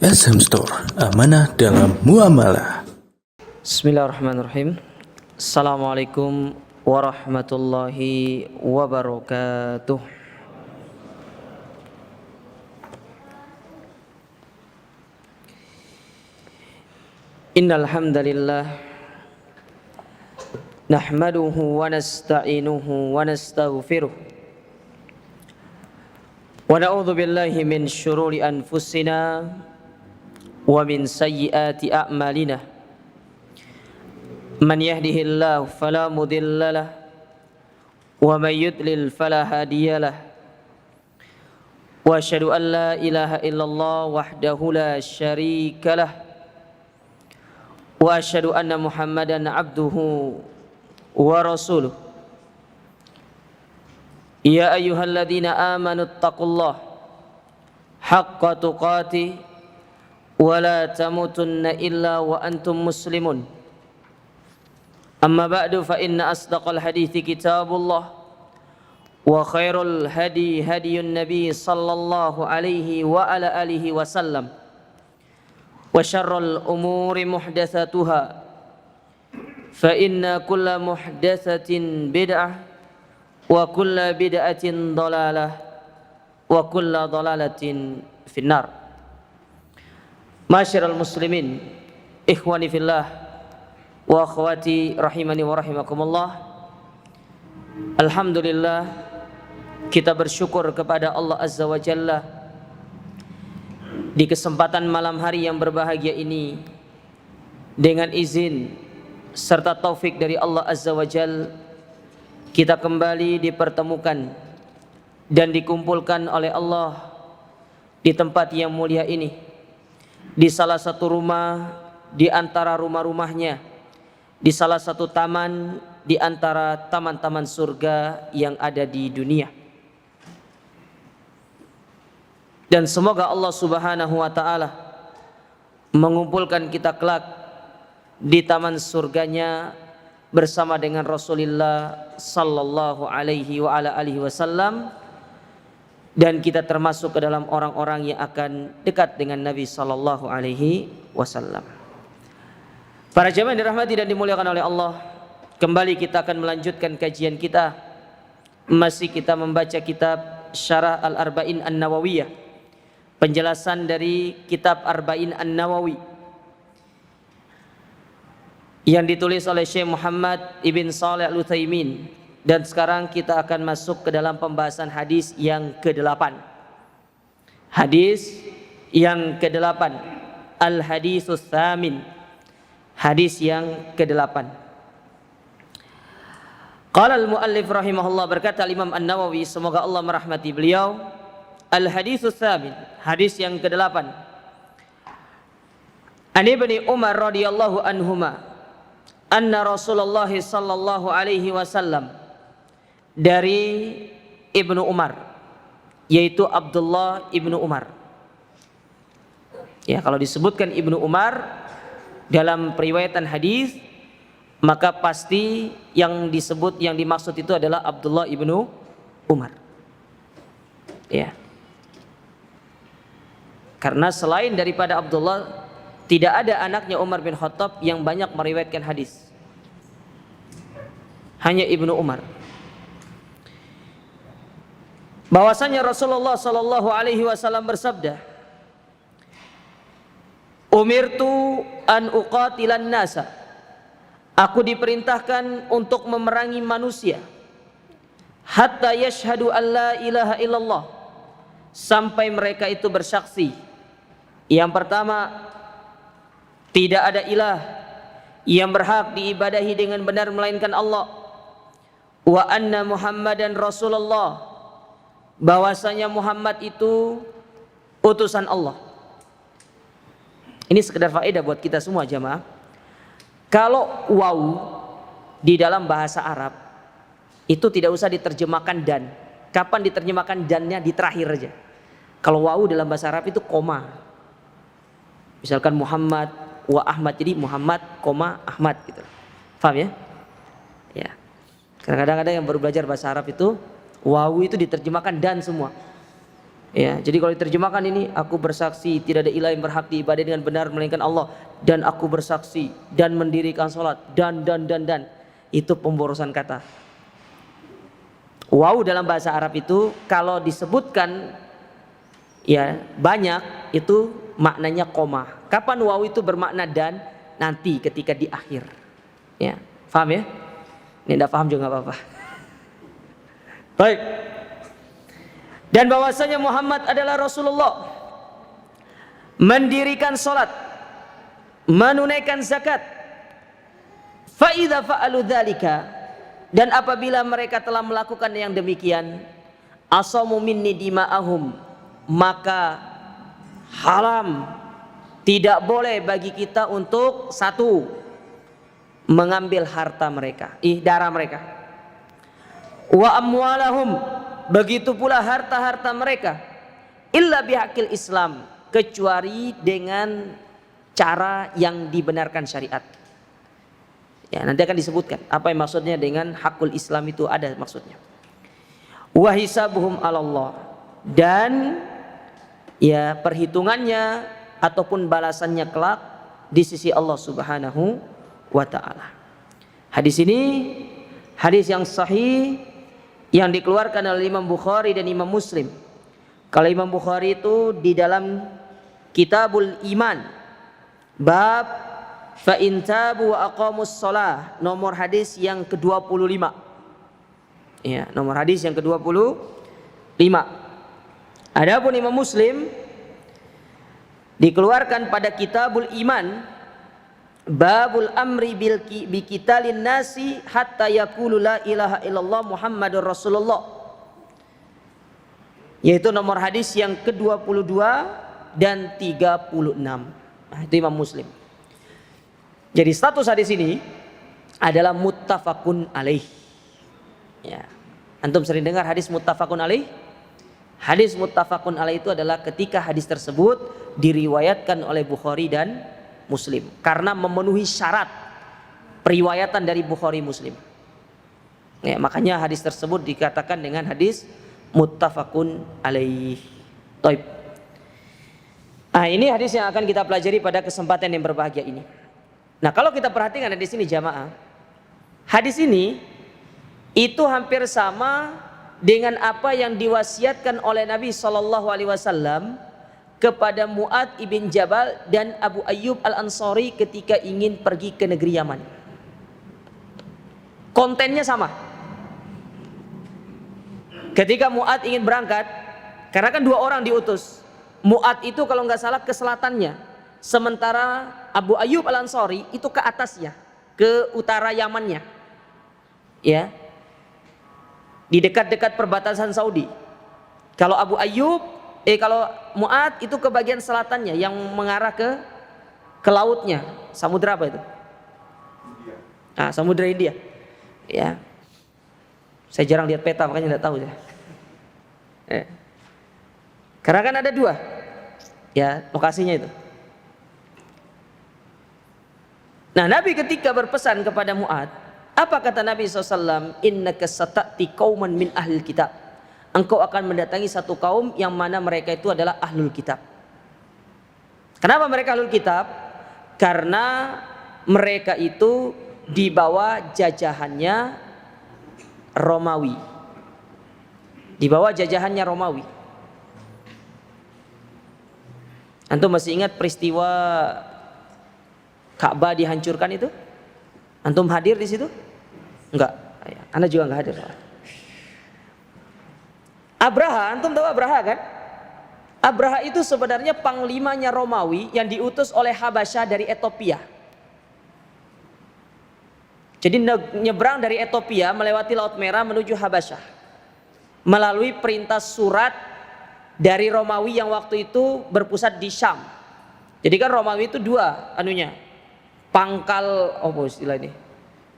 SM Store, amanah dalam muamalah. Bismillahirrahmanirrahim. Assalamualaikum warahmatullahi wabarakatuh. Innal hamdalillah nahmaduhu wa nasta'inuhu wa nastaghfiruh wa na'udzu billahi min syururi anfusina wa min sayyiati a'malina. Man yahdihillahu fala mudilla lahu wa man yudlil fala hadiya lahu. Wa asyhadu an la ilaha illallah wahdahu la syarika lahu wa asyhadu anna Muhammadan abduhu wa rasuluh. Ya ayyuhalladzina amanu taqullaha haqqa tuqatih wa la tamutunna illa wa antum muslimun. Amma ba'du fa inna asdaqal hadithi kitabullah wa khairul hadi hadiyun nabi sallallahu alaihi wa ala alihi wasallam wa syarrul umuri muhdatsatuha fa inna kulla muhdatsatin bid'ah wa kulla bid'atin dhalalah wa kulla dhalalatin finnar. Masyiral muslimin, ikhwani fillah wa akhwati rahimani wa rahimakumullah. Alhamdulillah, kita bersyukur kepada Allah Azza wa Jalla di kesempatan malam hari yang berbahagia ini, dengan izin serta taufik dari Allah Azza wa Jalla, kita kembali dipertemukan dan dikumpulkan oleh Allah di tempat yang mulia ini, di salah satu rumah di antara rumah-rumahnya, di salah satu taman di antara taman-taman surga yang ada di dunia. Dan semoga Allah Subhanahu wa taala mengumpulkan kita kelak di taman surganya bersama dengan Rasulullah sallallahu alaihi wa ala alihi wasallam, dan kita termasuk ke dalam orang-orang yang akan dekat dengan Nabi sallallahu alaihi wasallam. Para jamaah yang dirahmati dan dimuliakan oleh Allah, kembali kita akan melanjutkan kajian kita. Masih kita membaca kitab Syarah Al-Arba'in An-Nawawiyah, penjelasan dari kitab Arba'in An-Nawawi yang ditulis oleh Syekh Muhammad Ibn Shalih Al-Utsaimin. Dan sekarang kita akan masuk ke dalam pembahasan hadis yang ke-8. Hadis yang ke-8, Al-Haditsus Tsamin, hadis yang ke-8. Qala al-muallif rahimahullah, berkata Imam An-Nawawi, semoga Allah merahmati beliau, Al-Haditsus Tsamin, hadis yang ke-8. An Ibnu Umar radhiyallahu anhuma anna Rasulullah sallallahu alaihi wasallam, dari Ibnu Umar, yaitu Abdullah Ibnu Umar. Ya, kalau disebutkan Ibnu Umar dalam periwayatan hadis, maka pasti yang disebut, yang dimaksud itu adalah Abdullah Ibnu Umar. Ya. Karena selain daripada Abdullah, tidak ada anaknya Umar bin Khattab yang banyak meriwayatkan hadis. Hanya Ibnu Umar. Bahwasanya Rasulullah sallallahu alaihi wasallam bersabda, "Umirtu an uqatilan nasa." Aku diperintahkan untuk memerangi manusia hatta yashhadu an la ilaha illallah, sampai mereka itu bersaksi, yang pertama, tidak ada ilah yang berhak diibadahi dengan benar melainkan Allah, wa anna Muhammadan Rasulullah, bahwasanya Muhammad itu utusan Allah. Ini sekedar faedah buat kita semua jamaah. Kalau waw di dalam bahasa Arab itu tidak usah diterjemahkan dan. Kapan diterjemahkan dannya? Di terakhir aja. Kalau waw dalam bahasa Arab itu koma. Misalkan Muhammad wa Ahmad, jadi Muhammad, Ahmad gitu. Paham ya? Ya. Kadang-kadang yang baru belajar bahasa Arab itu waw itu diterjemahkan dan semua. Ya, jadi kalau diterjemahkan ini, aku bersaksi tidak ada ilah yang berhak diibadahi dengan benar melainkan Allah, dan aku bersaksi dan mendirikan sholat dan itu pemborosan kata. Wow dalam bahasa Arab itu kalau disebutkan ya banyak itu maknanya koma. Kapan wow itu bermakna dan? Nanti ketika di akhir. Ya, paham ya? Ini tidak paham juga nggak apa-apa. Baik. Dan bahwasanya Muhammad adalah Rasulullah, mendirikan salat, menunaikan zakat. Fa idza fa'alu dzalika, dan apabila mereka telah melakukan yang demikian, asamu minni dima'ahum, maka haram, tidak boleh bagi kita untuk satu, mengambil harta mereka, darah mereka. Wa amwalahum, begitu pula harta-harta mereka, illa bihaqil Islam, kecuali dengan cara yang dibenarkan syariat. Ya, nanti akan disebutkan apa yang maksudnya dengan hakul Islam, itu ada maksudnya. Wa hisabuhum 'alallah, dan ya perhitungannya ataupun balasannya kelak di sisi Allah Subhanahu wa taala. Hadis ini hadis yang sahih yang dikeluarkan oleh Imam Bukhari dan Imam Muslim. Kalau Imam Bukhari itu di dalam Kitabul Iman, bab fa in tabu wa aqamus shalah, nomor hadis yang ke-25. Ya, nomor hadis yang ke-25. Adapun Imam Muslim dikeluarkan pada Kitabul Iman, babul amri bi qitalin nasi hatta yaqulu la ilaha illallah Muhammadur Rasulullah, yaitu nomor hadis yang ke-22 dan 36. Nah, itu Imam Muslim. Jadi status hadis ini adalah muttafaqun alaih. Ya. Antum sering dengar hadis muttafaqun alaih? Hadis muttafaqun alaih itu adalah ketika hadis tersebut diriwayatkan oleh Bukhari dan Muslim karena memenuhi syarat periwayatan dari Bukhari Muslim. Ya, makanya hadis tersebut dikatakan dengan hadis muttafaqun alaih. Taib. Nah, ini hadis yang akan kita pelajari pada kesempatan yang berbahagia ini. Nah, kalau kita perhatikan hadis ini jamaah, hadis ini itu hampir sama dengan apa yang diwasiatkan oleh Nabi SAW kepada Mu'ad ibn Jabal dan Abu Ayyub al-Ansari ketika ingin pergi ke negeri Yaman. Kontennya sama. Ketika Mu'ad ingin berangkat, karena kan 2 orang diutus. Mu'ad itu kalau nggak salah ke selatannya, sementara Abu Ayyub al-Ansari itu ke atasnya, ke utara Yamannya, ya, di dekat-dekat perbatasan Saudi. Kalau kalau Mu'ad itu ke bagian selatannya yang mengarah ke lautnya, samudra apa itu? India. Ah, samudra India. Ya. Saya jarang lihat peta makanya tidak tahu ya. Karena kan ada 2 ya lokasinya itu. Nah, Nabi ketika berpesan kepada Mu'ad, apa kata Nabi SAW? Innaka sata'ti qauman min ahlil kitab. Engkau akan mendatangi satu kaum yang mana mereka itu adalah ahlul kitab. Kenapa mereka ahlul kitab? Karena mereka itu di bawah jajahannya Romawi. Di bawah jajahannya Romawi. Antum masih ingat peristiwa Ka'bah dihancurkan itu? Antum hadir di situ? Enggak. Anda juga enggak hadir. Abraha, antum tahu Abraha kan? Abraha itu sebenarnya panglimanya Romawi yang diutus oleh Habasyah dari Ethiopia. Jadi nyebrang dari Ethiopia melewati Laut Merah menuju Habasyah melalui perintah surat dari Romawi yang waktu itu berpusat di Syam. Jadi kan Romawi itu 2 anunya, pangkal istilah ini,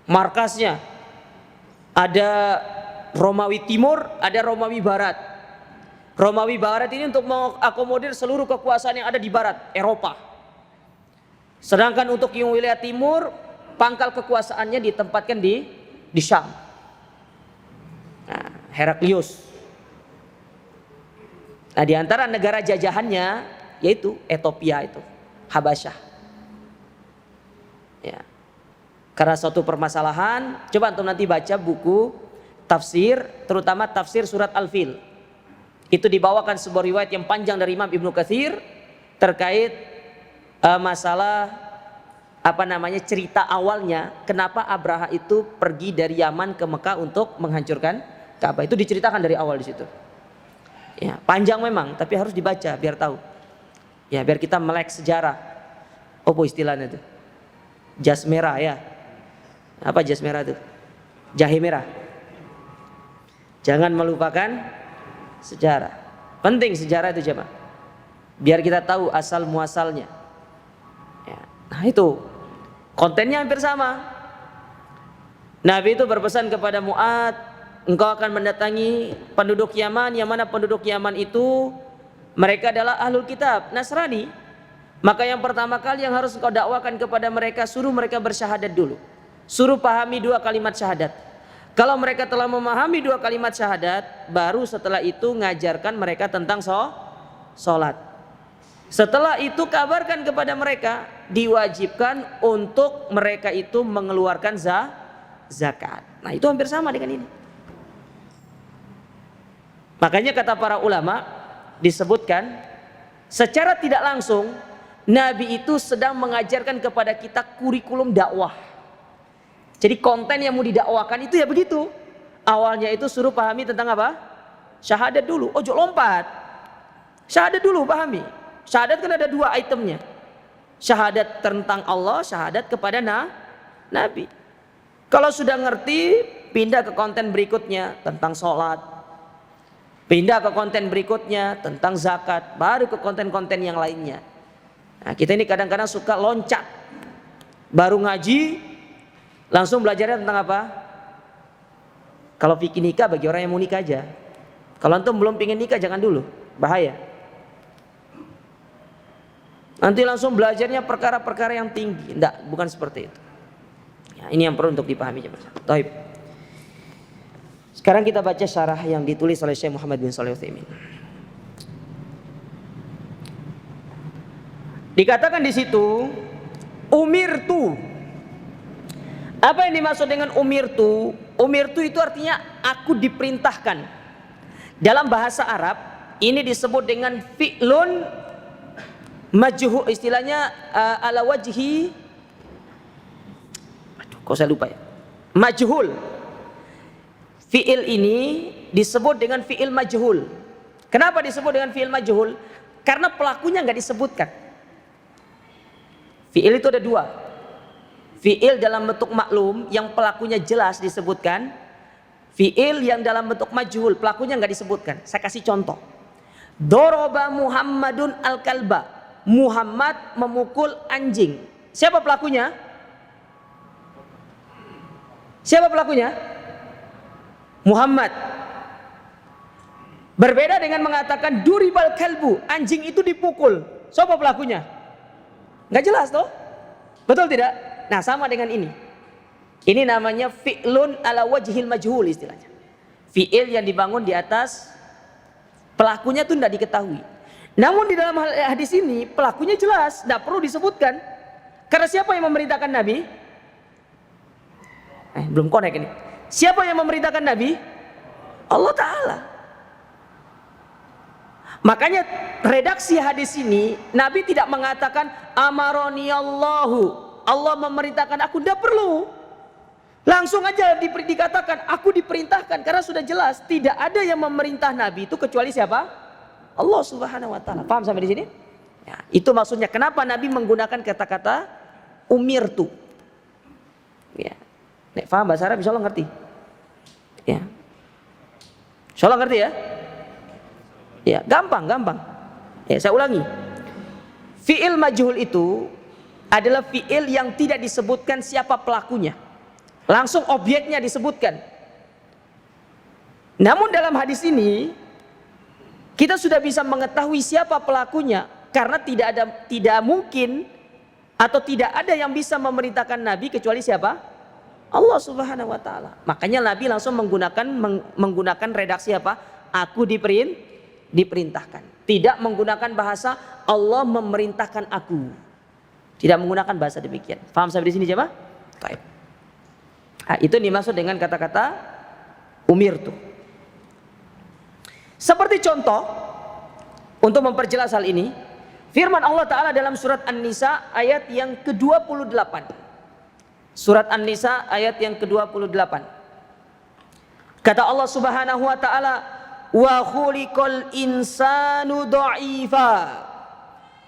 markasnya ada Romawi Timur, ada Romawi Barat. Romawi Barat ini untuk mengakomodir seluruh kekuasaan yang ada di Barat Eropa. Sedangkan untuk yang wilayah Timur, pangkal kekuasaannya ditempatkan di Syam. Nah, Heraklius. Nah, di antara negara jajahannya yaitu Ethiopia itu, Habasyah. Ya. Karena suatu permasalahan, coba antum nanti baca buku tafsir, terutama tafsir surat Al-Fil. Itu dibawakan sebuah riwayat yang panjang dari Imam Ibnu Katsir terkait masalah cerita awalnya kenapa Abraha itu pergi dari Yaman ke Mekah untuk menghancurkan Ka'bah. Itu diceritakan dari awal di situ. Ya, panjang memang, tapi harus dibaca biar tahu. Ya, biar kita melek sejarah. Apa istilahnya itu? Jas merah ya. Apa jas merah itu? Jahe merah. Jangan melupakan sejarah. Penting sejarah itu coba. Biar kita tahu asal muasalnya. Ya, nah itu kontennya hampir sama. Nabi itu berpesan kepada Mu'ad, engkau akan mendatangi penduduk Yaman, yang mana penduduk Yaman itu mereka adalah ahlul kitab, Nasrani. Maka yang pertama kali yang harus engkau dakwakan kepada mereka, suruh mereka bersyahadat dulu. Suruh pahami 2 kalimat syahadat. Kalau mereka telah memahami 2 kalimat syahadat, baru setelah itu ngajarkan mereka tentang sholat. Setelah itu kabarkan kepada mereka, diwajibkan untuk mereka itu mengeluarkan zakat. Nah, itu hampir sama dengan ini. Makanya kata para ulama disebutkan secara tidak langsung Nabi itu sedang mengajarkan kepada kita kurikulum dakwah. Jadi konten yang mau didakwakan itu ya begitu. Awalnya itu suruh pahami tentang apa? Syahadat dulu. Ojo lompat. Syahadat dulu pahami. Syahadat kan ada 2 itemnya. Syahadat tentang Allah, syahadat kepada Nabi. Kalau sudah ngerti, pindah ke konten berikutnya tentang sholat. Pindah ke konten berikutnya tentang zakat. Baru ke konten-konten yang lainnya. Nah, kita ini kadang-kadang suka loncat. Baru ngaji, langsung belajarnya tentang apa? Kalau fikih nikah bagi orang yang mau nikah aja. Kalau antum belum pingin nikah jangan dulu, bahaya. Nanti langsung belajarnya perkara-perkara yang tinggi. Enggak, bukan seperti itu. Ya, ini yang perlu untuk dipahami. Taib. Sekarang kita baca syarah yang ditulis oleh Syekh Muhammad bin Shalih Al-Utsaimin. Dikatakan di situ, umirtu. Apa yang dimaksud dengan umirtu? Umirtu itu artinya aku diperintahkan. Dalam bahasa Arab ini disebut dengan fi'lun majhul, istilahnya ala wajhi, kok saya lupa ya, majhul. Fi'il ini disebut dengan fi'il majhul. Kenapa disebut dengan fi'il majhul? Karena pelakunya nggak disebutkan. Fi'il itu ada 2. Fi'il dalam bentuk maklum yang pelakunya jelas disebutkan. Fi'il yang dalam bentuk majhul pelakunya nggak disebutkan. Saya kasih contoh. Doroba Muhammadun al-kalba. Muhammad memukul anjing. Siapa pelakunya? Siapa pelakunya? Muhammad. Berbeda dengan mengatakan duribal kalbu, anjing itu dipukul. Siapa pelakunya? Nggak jelas toh? Betul tidak? Nah, sama dengan ini. Ini namanya fi'lun ala wajhil majhul istilahnya. Fi'il yang dibangun di atas pelakunya itu tidak diketahui. Namun di dalam hadis ini pelakunya jelas, tidak perlu disebutkan. Karena siapa yang memerintahkan Nabi? Belum connect ini. Siapa yang memerintahkan Nabi? Allah Ta'ala. Makanya redaksi hadis ini Nabi tidak mengatakan amaroni Allahu, Allah memerintahkan aku, tidak perlu. Langsung aja dikatakan aku diperintahkan, karena sudah jelas tidak ada yang memerintah Nabi itu kecuali siapa? Allah Subhanahu wa taala. Paham sampai di sini? Ya, itu maksudnya kenapa Nabi menggunakan kata-kata umirtu. Ya. Nek paham bahasa Arab insyaallah ngerti. Ya. Insyaallah ngerti ya? Ya, gampang. Ya, saya ulangi. Fi'il majhul itu adalah fi'il yang tidak disebutkan siapa pelakunya. Langsung objeknya disebutkan. Namun dalam hadis ini kita sudah bisa mengetahui siapa pelakunya karena tidak mungkin atau tidak ada yang bisa memerintahkan Nabi kecuali siapa? Allah Subhanahu wa taala. Makanya Nabi langsung menggunakan redaksi apa? Aku diperintahkan. Tidak menggunakan bahasa Allah memerintahkan aku. Tidak menggunakan bahasa demikian. Paham sampai di sini coba? Baik. Nah, itu dimaksud dengan kata-kata umirtu. Seperti contoh untuk memperjelas hal ini, firman Allah Ta'ala dalam surat An-Nisa ayat yang ke-28. Surat An-Nisa ayat yang ke-28. Kata Allah Subhanahu wa Ta'ala, wa khuliqal insanu dha'ifa.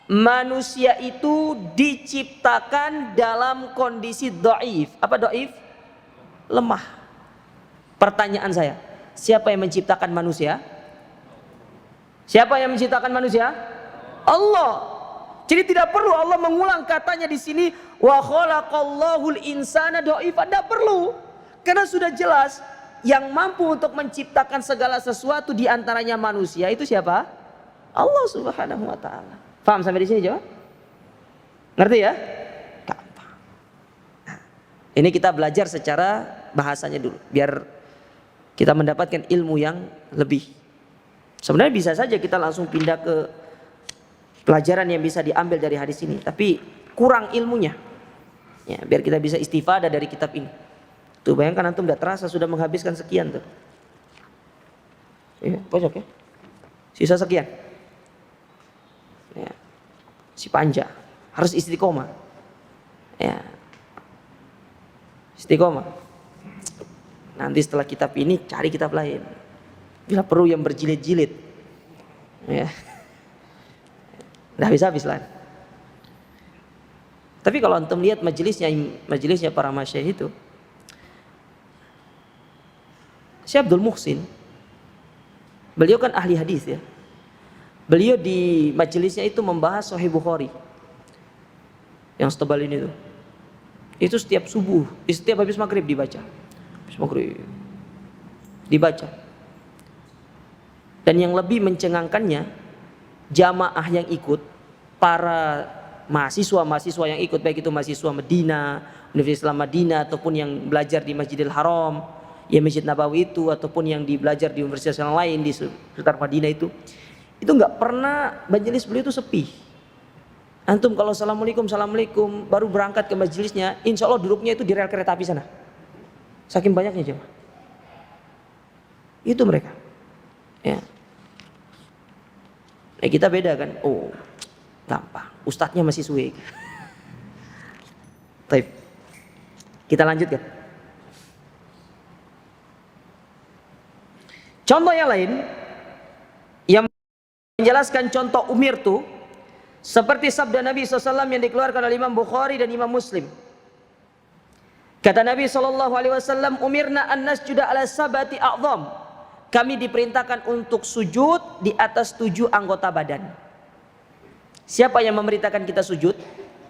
Manusia itu diciptakan dalam kondisi dhaif. Apa dhaif? Lemah. Pertanyaan saya, siapa yang menciptakan manusia? Siapa yang menciptakan manusia? Allah. Jadi tidak perlu Allah mengulang katanya di sini wa khalaqallahul insana dha'ifa. Tidak perlu. Karena sudah jelas yang mampu untuk menciptakan segala sesuatu di antaranya manusia itu siapa? Allah Subhanahu wa Ta'ala. Paham sampai di sini jawab? Ngerti ya? Gampang. Nah, ini kita belajar secara bahasanya dulu biar kita mendapatkan ilmu yang lebih. Sebenarnya bisa saja kita langsung pindah ke pelajaran yang bisa diambil dari hadis ini, tapi kurang ilmunya. Ya, biar kita bisa istifadah dari kitab ini. Tuh bayangkan antum tidak terasa sudah menghabiskan sekian tuh. Ya, pojok ya. Sisa sekian. Ya. Si panja harus istiqomah. Ya. Istiqomah. Nanti setelah kitab ini cari kitab lain. Bila perlu yang berjilid-jilid. Ya. Udah habis-habis lah. Tapi kalau antum lihat majelisnya para masyayikh itu, Syekh Abdul Muhsin, beliau kan ahli hadis ya. Beliau di majelisnya itu membahas Sahih Bukhari yang setebal ini tuh. Itu setiap subuh, setiap habis maghrib dibaca. Habis maghrib dibaca. Dan yang lebih mencengangkannya, jamaah yang ikut, para mahasiswa yang ikut, baik itu mahasiswa Madinah, Universitas Islam Madinah, ataupun yang belajar di Masjidil Haram, ya Masjid Nabawi itu, ataupun yang belajar di universitas yang lain di sekitar Madinah itu nggak pernah majelis beliau itu sepi. Antum kalau assalamualaikum baru berangkat ke majelisnya, insya Allah duduknya itu di rel kereta api sana. Saking banyaknya jemaah. Itu mereka. Ya. Nah, kita beda kan. Oh, gampang. Ustadznya masih suwe. Baik. Kita lanjutkan. Contoh yang lain yang menjelaskan contoh umirtu seperti sabda Nabi SAW yang dikeluarkan oleh Imam Bukhari dan Imam Muslim. Kata Nabi SAW, umirna an nasjuda ala sabati a'zam. Kami diperintahkan untuk sujud di atas 7 anggota badan. Siapa yang memerintahkan kita sujud?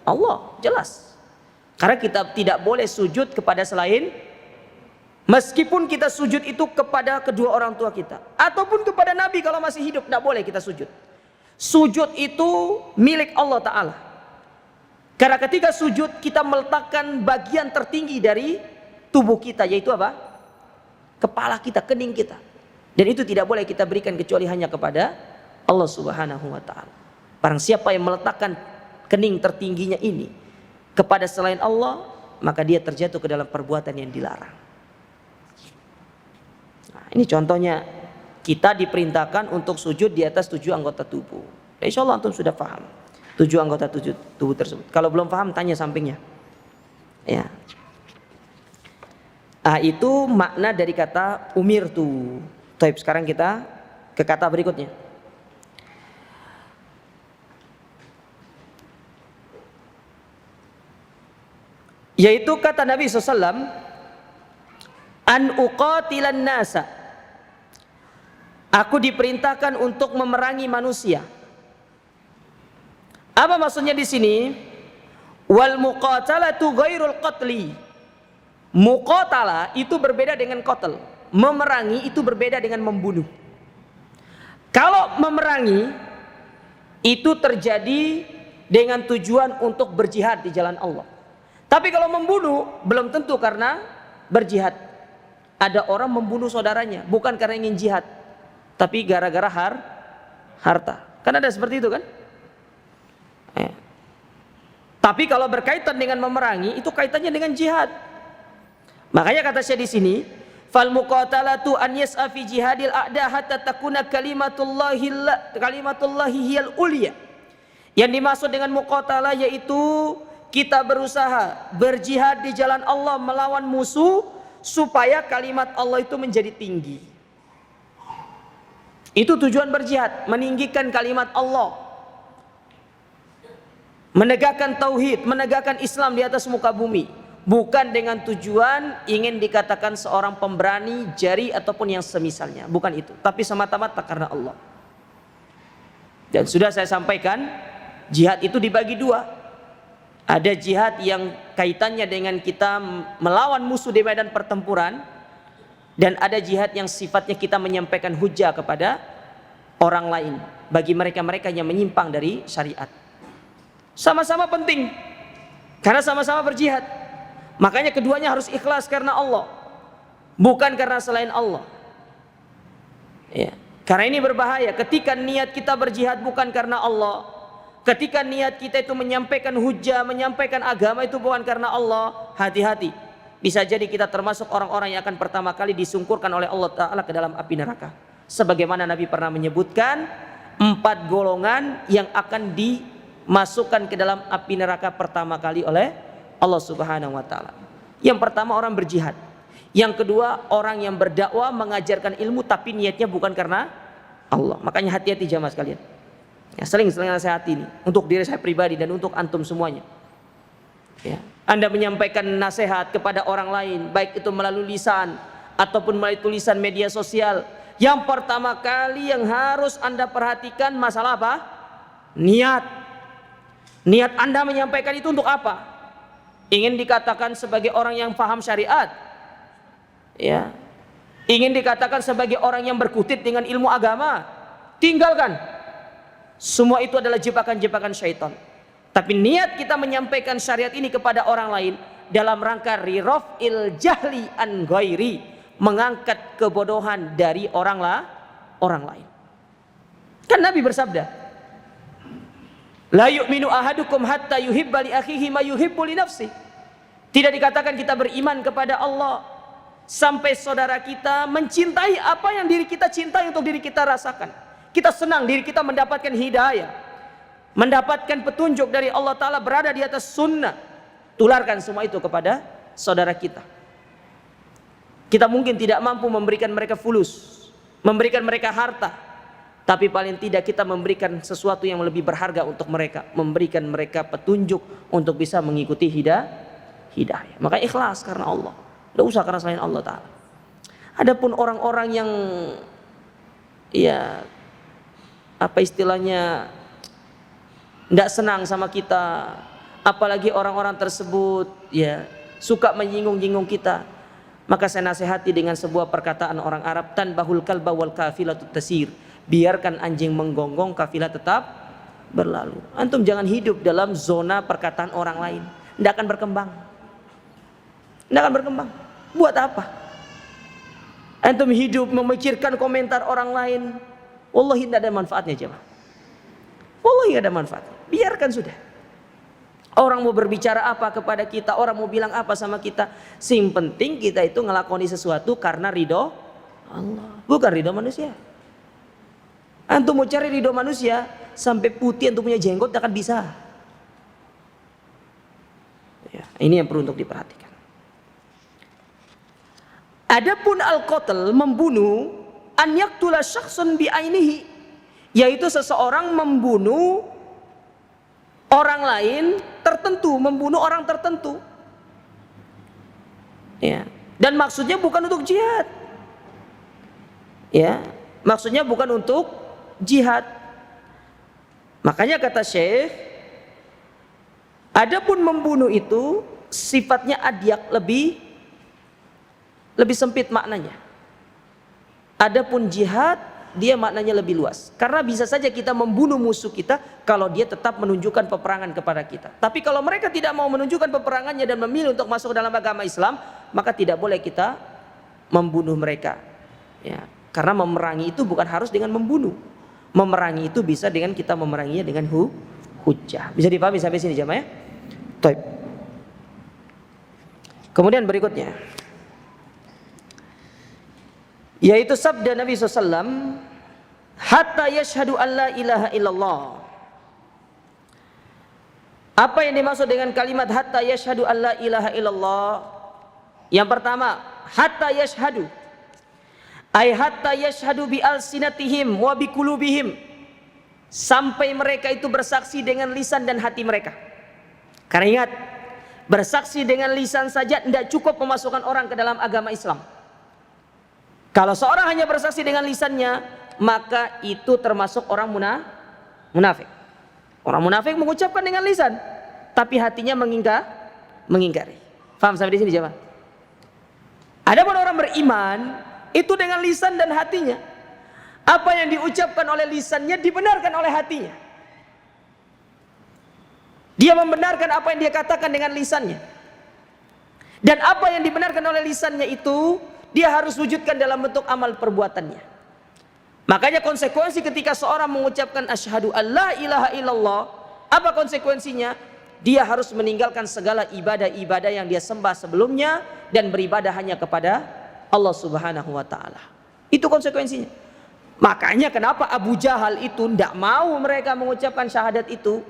Allah, jelas. Karena kita tidak boleh sujud kepada selain, meskipun kita sujud itu kepada kedua orang tua kita, ataupun kepada Nabi kalau masih hidup, tidak boleh kita sujud. Sujud itu milik Allah Ta'ala. Karena ketika sujud kita meletakkan bagian tertinggi dari tubuh kita, yaitu apa? Kepala kita, kening kita. Dan itu tidak boleh kita berikan kecuali hanya kepada Allah Subhanahu wa Ta'ala. Barang siapa yang meletakkan kening tertingginya ini kepada selain Allah, maka dia terjatuh ke dalam perbuatan yang dilarang. Nah, ini contohnya, kita diperintahkan untuk sujud di atas 7 anggota tubuh. Insya Allah antum sudah paham 7 anggota tubuh tersebut. Kalau belum paham tanya sampingnya. Ya. Ah, itu makna dari kata umirtu. Baik, sekarang kita ke kata berikutnya. Yaitu kata Nabi SAW, an uqatilan nasa. Aku diperintahkan untuk memerangi manusia. Apa maksudnya di sini? Wal muqatalatu ghairul qatli. Muqatalah itu berbeda dengan qatl. Memerangi itu berbeda dengan membunuh. Kalau memerangi itu terjadi dengan tujuan untuk berjihad di jalan Allah. Tapi kalau membunuh belum tentu karena berjihad. Ada orang membunuh saudaranya bukan karena ingin jihad, tapi gara-gara harta. Kan ada seperti itu kan? Ya. Tapi kalau berkaitan dengan memerangi, itu kaitannya dengan jihad. Makanya kata saya di sini, fal muqatalatu an yas'a fi jihadil a'da hatta takuna kalimatullahi hiyal ulya. Yang dimaksud dengan muqatalah yaitu kita berusaha berjihad di jalan Allah melawan musuh supaya kalimat Allah itu menjadi tinggi. Itu tujuan berjihad, meninggikan kalimat Allah, menegakkan tauhid, menegakkan Islam di atas muka bumi. Bukan dengan tujuan ingin dikatakan seorang pemberani, jari ataupun yang semisalnya. Bukan itu, tapi semata-mata karena Allah. Dan sudah saya sampaikan, jihad itu dibagi dua. Ada jihad yang kaitannya dengan kita melawan musuh di medan pertempuran, dan ada jihad yang sifatnya kita menyampaikan hujah kepada orang lain bagi mereka-mereka yang menyimpang dari syariat. Sama-sama penting karena sama-sama berjihad. Makanya keduanya harus ikhlas karena Allah, bukan karena selain Allah. Ya. Karena ini berbahaya ketika niat kita berjihad bukan karena Allah. Ketika niat kita itu menyampaikan hujah, menyampaikan agama itu bukan karena Allah, hati-hati. Bisa jadi kita termasuk orang-orang yang akan pertama kali disungkurkan oleh Allah Ta'ala ke dalam api neraka. Sebagaimana Nabi pernah menyebutkan 4 golongan yang akan dimasukkan ke dalam api neraka pertama kali oleh Allah Subhanahu wa Ta'ala. Yang pertama orang berjihad. Yang kedua orang yang berdakwah mengajarkan ilmu tapi niatnya bukan karena Allah. Makanya hati-hati jamaah sekalian. Ya, sering nasihati ini untuk diri saya pribadi dan untuk antum semuanya. Ya, Anda menyampaikan nasihat kepada orang lain, baik itu melalui lisan ataupun melalui tulisan media sosial. Yang pertama kali yang harus Anda perhatikan masalah apa? Niat. Niat Anda menyampaikan itu untuk apa? Ingin dikatakan sebagai orang yang paham syariat, ya. Ingin dikatakan sebagai orang yang berkutit dengan ilmu agama, tinggalkan. Semua itu adalah jebakan-jebakan syaitan. Tapi niat kita menyampaikan syariat ini kepada orang lain dalam rangka riraf'il jahli an ghairi, mengangkat kebodohan dari orang lain. Kan Nabi bersabda, la yu'minu ahadukum hatta yuhibba li akhihi ma yuhibbu li nafsi. Tidak dikatakan kita beriman kepada Allah sampai saudara kita mencintai apa yang diri kita cintai untuk diri kita rasakan. Kita senang diri kita mendapatkan hidayah, mendapatkan petunjuk dari Allah Ta'ala, berada di atas sunnah. Tularkan semua itu kepada saudara kita. Kita mungkin tidak mampu memberikan mereka fulus, memberikan mereka harta, tapi paling tidak kita memberikan sesuatu yang lebih berharga untuk mereka, memberikan mereka petunjuk untuk bisa mengikuti hidayah. Maka ikhlas karena Allah, tidak usah karena selain Allah Ta'ala. Adapun orang-orang yang ya apa istilahnya tidak senang sama kita, apalagi orang-orang tersebut ya suka menyinggung-nyinggung kita, maka saya nasihati dengan sebuah perkataan orang Arab, tanbahul kalba wal kafilatut tasir. Biarkan anjing menggonggong, kafilah tetap berlalu. Antum jangan hidup dalam zona perkataan orang lain, tidak akan berkembang. Tidak akan berkembang. Buat apa? Antum hidup memikirkan komentar orang lain, wallahi tidak ada manfaatnya jemaah. Wallahi tidak ada manfaatnya. Biarkan sudah. Orang mau berbicara apa kepada kita, orang mau bilang apa sama kita, sing penting kita itu ngelakoni sesuatu karena ridho Allah, bukan ridho manusia. Antum mau cari ridho manusia sampai putih antum punya jenggot tidak akan bisa. Ya, ini yang perlu untuk diperhatikan. Adapun al-qatl, membunuh, an yaqtula syakhsun bi ainihi, yaitu seseorang membunuh orang lain tertentu, membunuh orang tertentu. Ya, dan maksudnya bukan untuk jihad. Ya, maksudnya bukan untuk jihad. Makanya kata Syekh, adapun membunuh itu sifatnya adyak, lebih sempit maknanya. Adapun jihad dia maknanya lebih luas. Karena bisa saja kita membunuh musuh kita kalau dia tetap menunjukkan peperangan kepada kita. Tapi kalau mereka tidak mau menunjukkan peperangannya dan memilih untuk masuk dalam agama Islam, maka tidak boleh kita membunuh mereka. Ya, karena memerangi itu bukan harus dengan membunuh. memerangi itu bisa dengan kita memeranginya dengan hujjah. Bisa dipahami sampai sini jamaah ya? Baik. Kemudian berikutnya, yaitu sabda Nabi SAW, hatta yashhadu an la ilaha illallah. Apa yang dimaksud dengan kalimat hatta yashhadu an la ilaha illallah? Yang pertama, hatta yashhadu, ay hatta yashhadu bi alsinatihim wa bi qulubihim, sampai mereka itu bersaksi dengan lisan dan hati mereka. Karena ingat, bersaksi dengan lisan saja tidak cukup memasukkan orang ke dalam agama Islam. Kalau seorang hanya bersaksi dengan lisannya, maka itu termasuk orang munafik. Orang munafik mengucapkan dengan lisan, tapi hatinya mengingkari. Faham sampai di sini jemaah? Adapun orang beriman itu dengan lisan dan hatinya. Apa yang diucapkan oleh lisannya dibenarkan oleh hatinya. Dia membenarkan apa yang dia katakan dengan lisannya. Dan apa yang dibenarkan oleh lisannya itu dia harus wujudkan dalam bentuk amal perbuatannya. Makanya konsekuensi ketika seorang mengucapkan asyhadu alla ilaha illallah, apa konsekuensinya? Dia harus meninggalkan segala ibadah-ibadah yang dia sembah sebelumnya dan beribadah hanya kepada Allah Subhanahu wa taala. Itu konsekuensinya. Makanya kenapa Abu Jahal itu tidak mau mereka mengucapkan syahadat itu?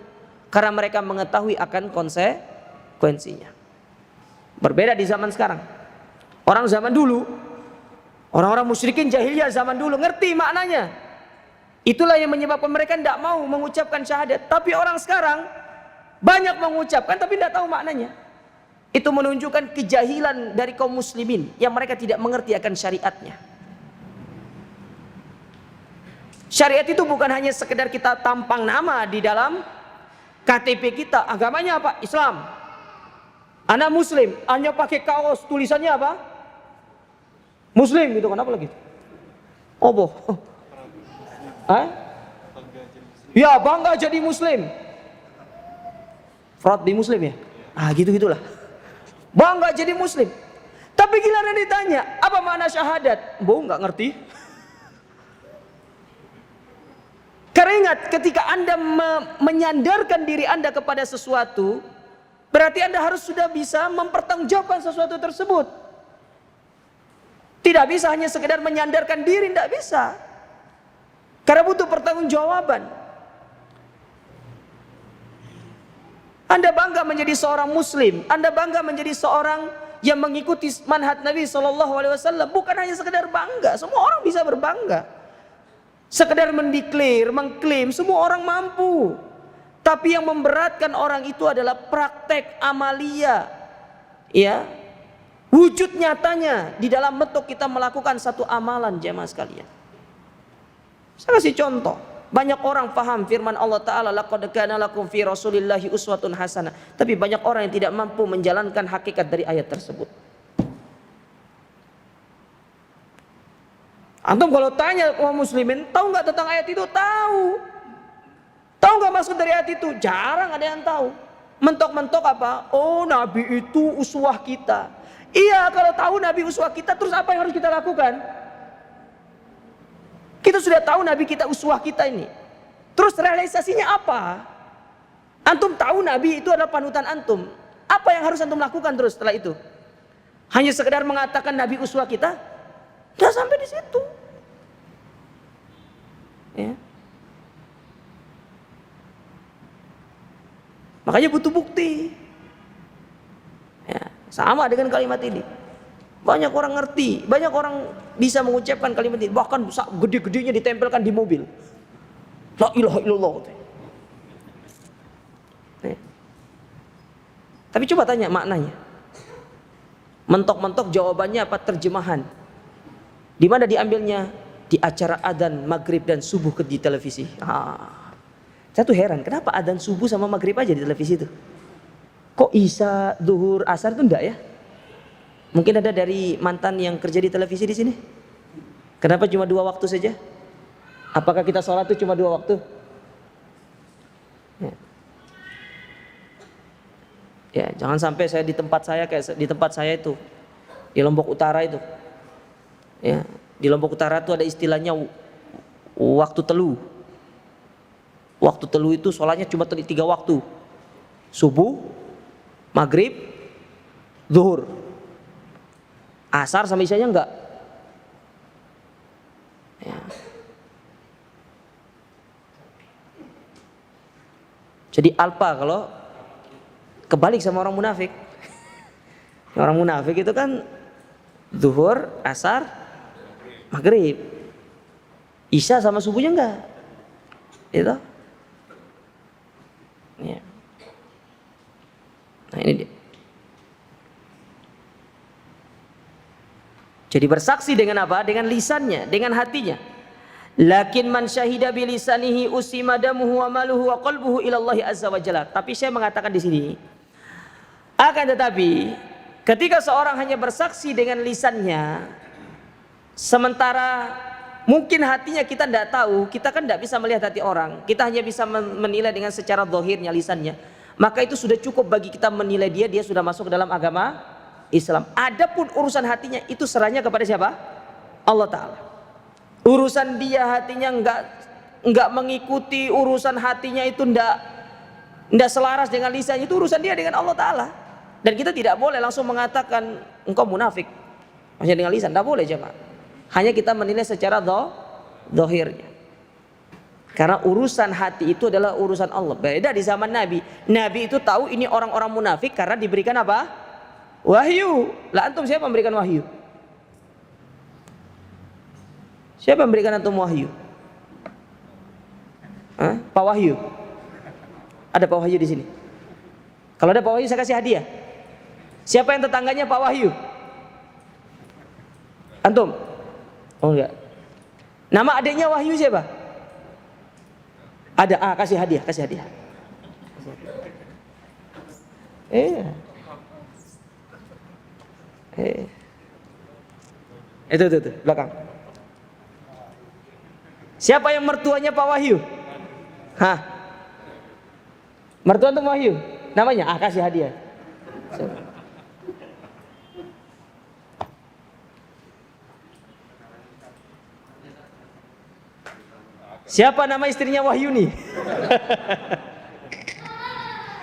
Karena mereka mengetahui akan konsekuensinya. Berbeda di zaman sekarang. Orang zaman dulu, orang-orang musyrikin jahiliyah zaman dulu ngerti maknanya. Itulah yang menyebabkan mereka tidak mau mengucapkan syahadat. Tapi orang sekarang banyak mengucapkan tapi tidak tahu maknanya. Itu menunjukkan kejahilan dari kaum muslimin yang mereka tidak mengerti akan syariatnya. Syariat itu bukan hanya sekedar kita tampang nama di dalam KTP kita. Agamanya apa? Islam. Anak muslim, hanya pakai kaos tulisannya apa? Muslim gitu, kenapa lagi? Oboh. Ya, bangga jadi muslim. Fraud di muslim ya? Gitu-gitulah. Bangga jadi muslim. Tapi giliran ditanya, apa makna syahadat? Nggak ngerti. Karena ingat, ketika Anda menyandarkan diri Anda kepada sesuatu, berarti Anda harus sudah bisa mempertanggungjawabkan sesuatu tersebut. Tidak bisa hanya sekedar menyandarkan diri, tidak bisa. Karena butuh pertanggungjawaban. Anda bangga menjadi seorang muslim, Anda bangga menjadi seorang yang mengikuti manhaj Nabi SAW. Bukan hanya sekedar bangga, semua orang bisa berbangga. Sekedar mengklaim, semua orang mampu. Tapi yang memberatkan orang itu adalah praktek amalia, ya, wujud nyatanya di dalam bentuk kita melakukan satu amalan jemaah sekalian. Saya kasih contoh. Banyak orang paham firman Allah Ta'ala, laqad kana lakum fi rasulillahi uswatun hasanah. Tapi banyak orang yang tidak mampu menjalankan hakikat dari ayat tersebut. Antum kalau tanya kaum muslimin, tahu nggak tentang ayat itu? Tahu. Tahu nggak maksud dari ayat itu? Jarang ada yang tahu. Mentok-mentok apa? Oh, Nabi itu uswah kita. Iya, kalau tahu Nabi uswah kita, terus apa yang harus kita lakukan? Kita sudah tahu Nabi kita uswah kita ini. Terus realisasinya apa? Antum tahu Nabi itu adalah panutan antum. Apa yang harus antum lakukan terus setelah itu? Hanya sekedar mengatakan Nabi uswah kita? Sudah sampai di situ. Ya. Makanya butuh bukti. Ya, sama dengan kalimat ini. Banyak orang ngerti, banyak orang bisa mengucapkan kalimat ini. Bahkan gede-gedenya ditempelkan di mobil. La ilaha illallah. Ya. Tapi coba tanya maknanya. Mentok-mentok jawabannya apa? Terjemahan. Di mana diambilnya? Di acara adzan maghrib dan subuh di televisi. Saya tuh heran, kenapa adzan subuh sama maghrib aja di televisi itu? Kok isya, zuhur, asar itu enggak ya? Mungkin ada dari mantan yang kerja di televisi di sini. Kenapa cuma 2 waktu saja? Apakah kita sholat itu cuma 2 waktu? Ya, jangan sampai saya di tempat saya kayak di tempat saya itu di Lombok Utara itu. Ya, di Lombok Utara itu ada istilahnya waktu telu. Waktu telu itu sholatnya cuma 3 waktu. Subuh, maghrib, zuhur. Asar sama isyanya enggak. Ya. Jadi alpa kalau kebalik sama orang munafik. Orang munafik itu kan zuhur, asar, maghrib, isya sama subuhnya enggak. Itu. Ya. Nah ini dia. Jadi bersaksi dengan apa? Dengan lisannya, dengan hatinya. Lakin man syahida bi lisanihi usima damuhu wa maluhu wa qalbuhu ila Allah azza wa jalla. Tapi saya mengatakan di sini, akan tetapi ketika seorang hanya bersaksi dengan lisannya, sementara mungkin hatinya kita tidak tahu, kita kan tidak bisa melihat hati orang, kita hanya bisa menilai dengan secara zahirnya lisannya, maka itu sudah cukup bagi kita menilai dia sudah masuk ke dalam agama Islam. Adapun urusan hatinya itu serahnya kepada siapa? Allah Ta'ala. Urusan dia hatinya enggak mengikuti, urusan hatinya itu enggak selaras dengan lisannya, itu urusan dia dengan Allah Ta'ala. Dan kita tidak boleh langsung mengatakan engkau munafik hanya dengan lisan, enggak boleh jemaah. Hanya kita menilai secara zahirnya. Karena urusan hati itu adalah urusan Allah. Beda di zaman Nabi. Nabi itu tahu ini orang-orang munafik karena diberikan apa? Wahyu. Lah antum siapa memberikan wahyu? Siapa yang memberikan antum wahyu? Hah? Pak Wahyu. Ada Pak Wahyu di sini. Kalau ada Pak Wahyu saya kasih hadiah. Siapa yang tetangganya Pak Wahyu? Antum? Oh enggak. Nama adiknya Wahyu siapa? Ada. Kasih hadiah, kasih hadiah. Itu belakang. Siapa yang mertuanya Pak Wahyu? Hah? Mertua untuk Wahyu? Namanya? Kasih hadiah. Siapa nama istrinya Wahyu nih?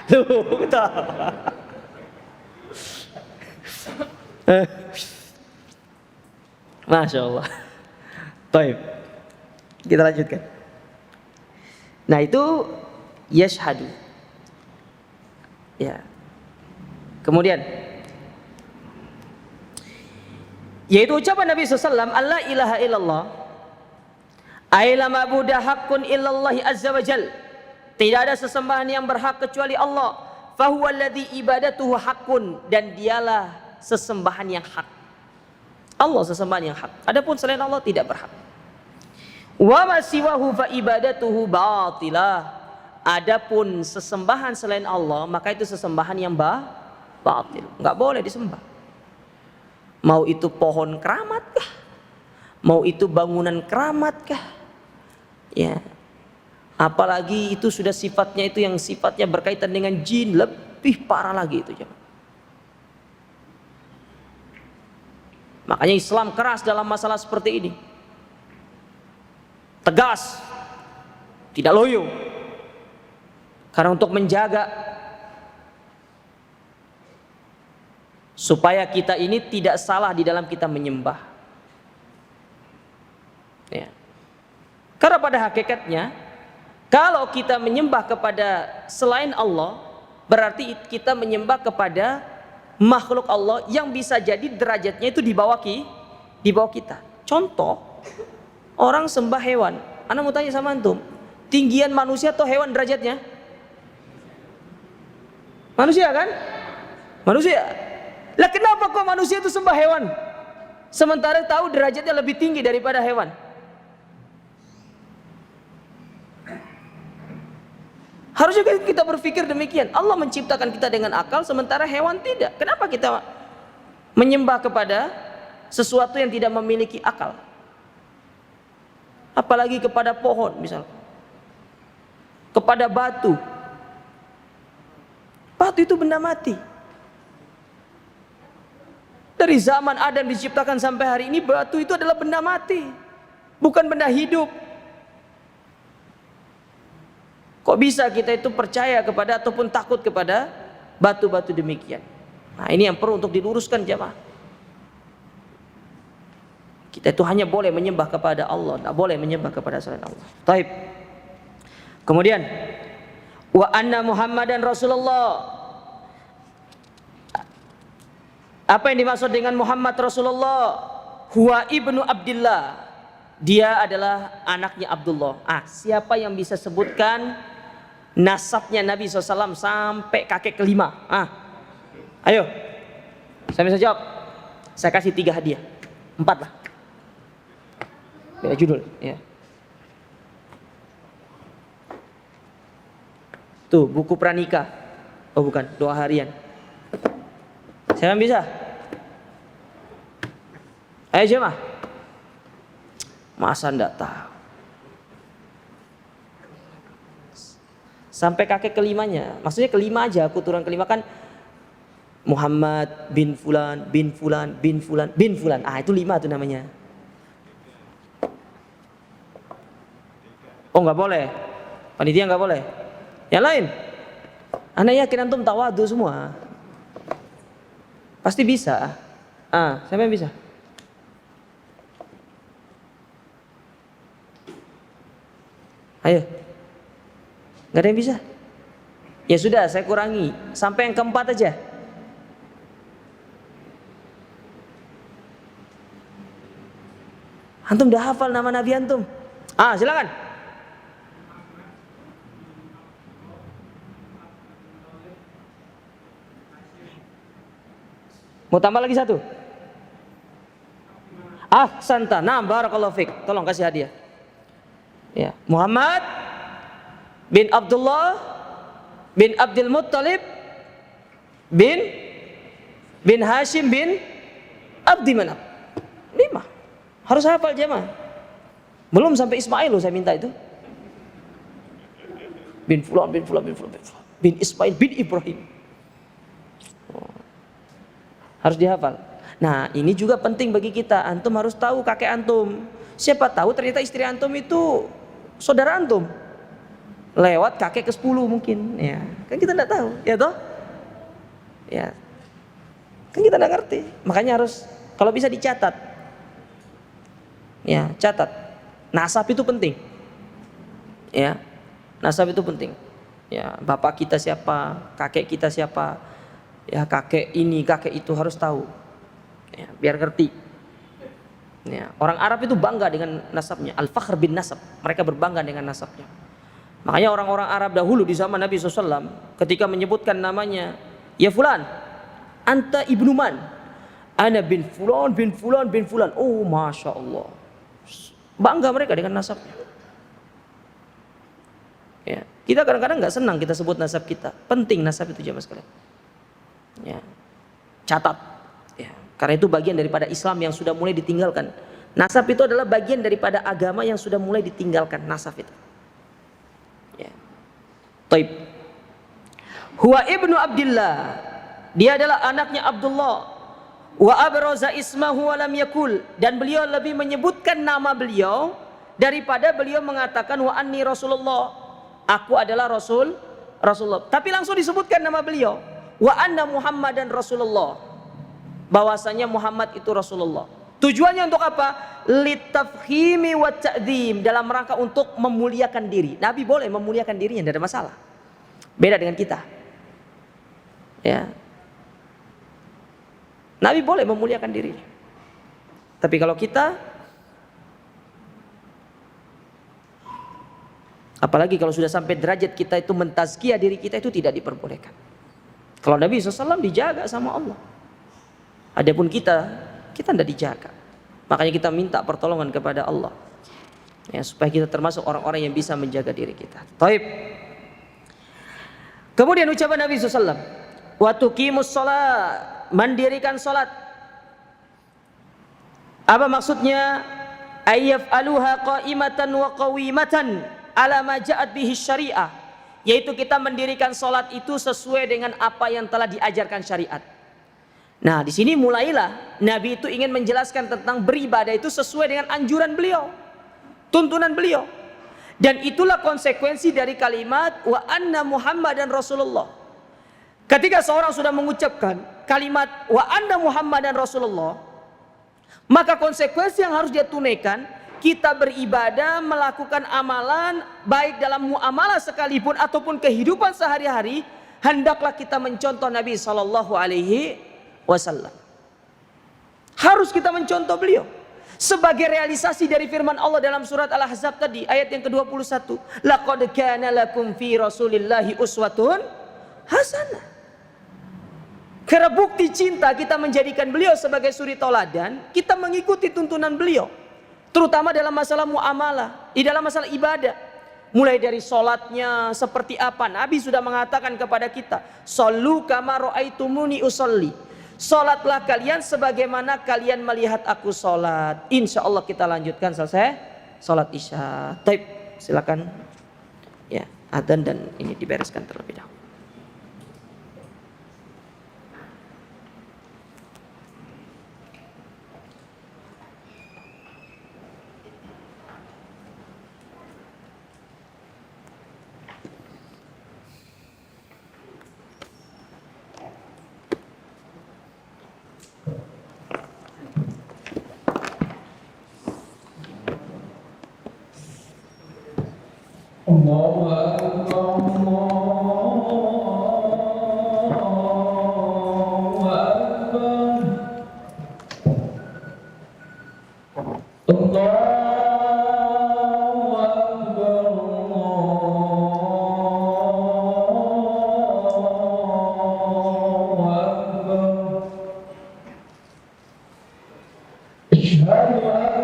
Tuh, tahu. Masya Allah. Baik. Kita lanjutkan. Nah itu yashhadu. Ya. Kemudian yaitu ucapan Nabi SAW, Allah ilaha illallah, aila ma'budah haqqun illallahi azza wa jal. Tidak ada sesembahan yang berhak kecuali Allah. Fahuwa alladhi ibadatuhu haqqun, dan dialah sesembahan yang hak. Allah sesembahan yang hak. Adapun selain Allah tidak berhak. Wa ma siwahu fa ibadatuhu batilah. Adapun sesembahan selain Allah, maka itu sesembahan yang batil. Enggak boleh disembah. Mau itu pohon keramat kah? Mau itu bangunan keramat kah? Ya. Apalagi itu sudah sifatnya itu yang sifatnya berkaitan dengan jin, lebih parah lagi itu, jemaah. Makanya Islam keras dalam masalah seperti ini. Tegas, tidak loyo. Karena untuk menjaga supaya kita ini tidak salah di dalam kita menyembah. Ya. Karena pada hakikatnya kalau kita menyembah kepada selain Allah, berarti kita menyembah kepada makhluk Allah yang bisa jadi derajatnya itu di bawah kita. Contoh, orang sembah hewan. Ana mau tanya sama antum, tinggian manusia atau hewan derajatnya? Manusia kan? Manusia. Lah kenapa kok manusia itu sembah hewan? Sementara tahu derajatnya lebih tinggi daripada hewan. Harusnya kita berpikir demikian. Allah menciptakan kita dengan akal, sementara hewan tidak. Kenapa kita menyembah kepada sesuatu yang tidak memiliki akal? Apalagi kepada pohon misalnya, kepada batu. Batu itu benda mati. Dari zaman Adam diciptakan sampai hari ini, batu itu adalah benda mati, bukan benda hidup. Kok bisa kita itu percaya kepada ataupun takut kepada batu-batu demikian? Nah, ini yang perlu untuk diluruskan jamaah. Kita itu hanya boleh menyembah kepada Allah, tidak boleh menyembah kepada selain Allah. Taib. Kemudian wa anna Muhammadan Rasulullah. Apa yang dimaksud dengan Muhammad Rasulullah? Huwa ibnu Abdillah. Dia adalah anaknya Abdullah. Siapa yang bisa sebutkan nasabnya Nabi SAW sampai kakek kelima? Ayo, saya bisa jawab. Saya kasih 3 hadiah, 4 lah. Beda judul, ya. Tuh, buku pranikah. Oh bukan, doa harian. Siapa yang bisa? Ayo jemaah. Masa enggak tahu? Sampai kakek kelimanya. Maksudnya kelima aja, keturunan kelima kan Muhammad bin Fulan, bin Fulan, bin Fulan, bin Fulan. Itu 5 tuh namanya. Oh nggak boleh. Panitia nggak boleh. Yang lain? Anda yakin antum tawadu semua? Pasti bisa. Siapa yang bisa? Ayo. Nggak ada yang bisa? Ya sudah, saya kurangi sampai yang keempat aja. Antum udah hafal nama Nabi antum? Silakan. Mau tambah lagi 1? Ahsanta. Nah, barakallahu fik. Tolong kasih hadiah. Ya, Muhammad bin Abdullah bin Abdul Muttalib bin Hashim bin Abdi Manaf. 5. Harus hafal jemaah. Belum sampai Ismail loh saya minta itu. Bin Fulan, bin Fulan, bin Fulan, bin Ismail, bin Ibrahim. Harus dihafal. Nah, ini juga penting bagi kita. Antum harus tahu kakek antum. Siapa tahu ternyata istri antum itu saudara antum. Lewat kakek ke-10 mungkin, ya. Kan kita enggak tahu, ya toh? Ya. Kan kita enggak ngerti. Makanya harus kalau bisa dicatat. Ya, catat. Nasab itu penting. Ya. Nasab itu penting. Ya, bapak kita siapa, kakek kita siapa. Ya, kakek ini, kakek itu harus tahu. Ya, biar ngerti. Ya, orang Arab itu bangga dengan nasabnya. Al-fakhr bin nasab. Mereka berbangga dengan nasabnya. Makanya orang-orang Arab dahulu di zaman Nabi SAW ketika menyebutkan namanya, ya fulan, anta ibnu man, ana bin fulan, bin fulan, bin fulan. Oh, masya Allah. Bangga mereka dengan nasabnya. Ya, kita kadang-kadang nggak senang kita sebut nasab kita. Penting nasab itu jamaah sekalian. Ya, catat. Ya, karena itu bagian daripada Islam yang sudah mulai ditinggalkan. Nasab itu adalah bagian daripada agama yang sudah mulai ditinggalkan. Nasab itu. Ya. Taib. Huwa ibnu Abdillah. Dia adalah anaknya Abdullah. Wa abraza ismahu wa lam yakul. Dan beliau lebih menyebutkan nama beliau daripada beliau mengatakan wa anni Rasulullah. Aku adalah Rasulullah. Tapi langsung disebutkan nama beliau. Wa anna Muhammadan Rasulullah. Bahwasanya Muhammad itu Rasulullah. Tujuannya untuk apa? Litafhimi wa ta'zim, dalam rangka untuk memuliakan diri. Nabi boleh memuliakan dirinya, tidak ada masalah. Beda dengan kita. Ya. Nabi boleh memuliakan dirinya. Tapi kalau kita, apalagi kalau sudah sampai derajat kita itu mentazkiyah diri kita, itu tidak diperbolehkan. Kalau Nabi SAW dijaga sama Allah. Adapun kita tidak dijaga. Makanya kita minta pertolongan kepada Allah. Ya, supaya kita termasuk orang-orang yang bisa menjaga diri kita. Taib. Kemudian ucapan Nabi SAW. Wa tuqimus shalah, mendirikan salat. Apa maksudnya? Ayyaf'aluha qa'imatan wa qawimatan ala ma ja'at bihi syariah. Yaitu kita mendirikan salat itu sesuai dengan apa yang telah diajarkan syariat. Nah, di sini mulailah Nabi itu ingin menjelaskan tentang beribadah itu sesuai dengan anjuran beliau, tuntunan beliau. Dan itulah konsekuensi dari kalimat wa anna Muhammadan Rasulullah. Ketika seorang sudah mengucapkan kalimat wa anna Muhammadan Rasulullah, maka konsekuensi yang harus dia tunaikan, kita beribadah, melakukan amalan, baik dalam muamalah sekalipun ataupun kehidupan sehari-hari, hendaklah kita mencontoh Nabi Sallallahu Alaihi Wasallam. Harus kita mencontoh beliau. Sebagai realisasi dari firman Allah dalam surat Al-Ahzab tadi, ayat yang ke-21. Laqad kana lakum fi Rasulillahi uswatun hasanah. Karena bukti cinta kita menjadikan beliau sebagai suri tauladan, kita mengikuti tuntunan beliau. Terutama dalam masalah muamalah, di dalam masalah ibadah. Mulai dari sholatnya seperti apa, Nabi sudah mengatakan kepada kita, Sallu kama ra'aitumuni usolli. Sholatlah kalian sebagaimana kalian melihat aku sholat. Insya Allah kita lanjutkan selesai sholat isya. Taib, silakan ya, adzan dan ini dibereskan terlebih dahulu. Allahu Akbar, Allahu Akbar, Allahu Akbar. Asyhadu an la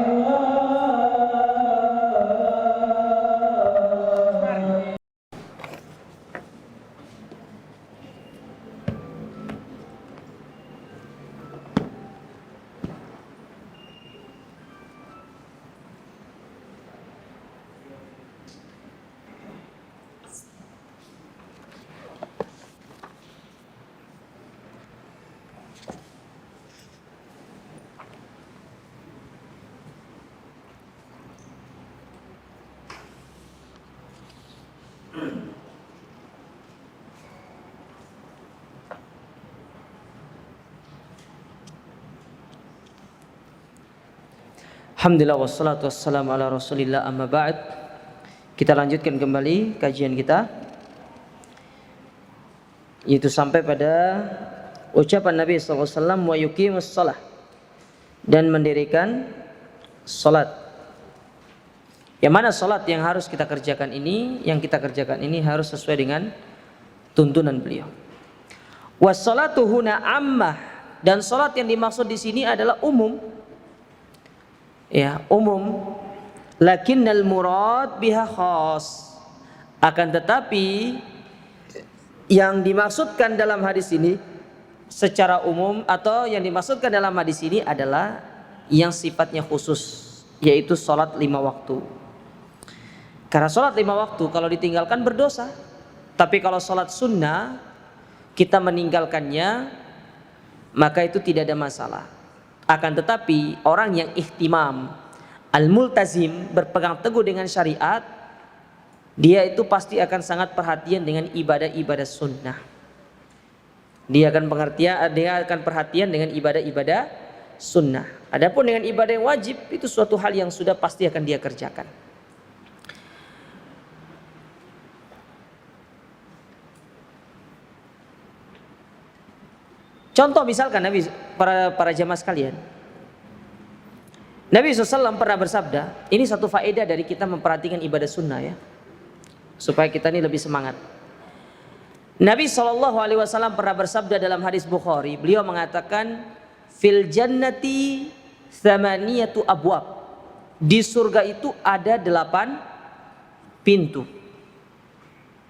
Alhamdulillah wassalatu wassalamu ala rasulillah amma ba'd. Kita lanjutkan kembali kajian kita, yaitu sampai pada ucapan Nabi SAW, wa yuqimus shalah, dan mendirikan salat. Yang mana salat yang harus kita kerjakan ini, yang kita kerjakan ini harus sesuai dengan tuntunan beliau. Wassalatu huna ammah, dan salat yang dimaksud di sini adalah umum. Ya, umum. Lakinnal murad biha khas. Akan tetapi yang dimaksudkan dalam hadis ini secara umum, atau yang dimaksudkan dalam hadis ini adalah yang sifatnya khusus, yaitu salat 5 waktu. Karena salat 5 waktu kalau ditinggalkan berdosa. Tapi kalau salat sunnah kita meninggalkannya, maka itu tidak ada masalah. Akan tetapi orang yang ihtimam, al-multazim, berpegang teguh dengan syariat, dia itu pasti akan sangat perhatian dengan ibadah-ibadah sunnah. Dia akan perhatian dengan ibadah-ibadah sunnah. Adapun dengan ibadah yang wajib, itu suatu hal yang sudah pasti akan dia kerjakan. Contoh misalkan Nabi, para jamaah sekalian, Nabi SAW pernah bersabda, ini satu faedah dari kita memperhatikan ibadah sunnah ya, supaya kita ini lebih semangat. Nabi SAW pernah bersabda dalam hadis Bukhari, beliau mengatakan, fil jannati thamaniyatu abwab, di surga itu ada 8 pintu.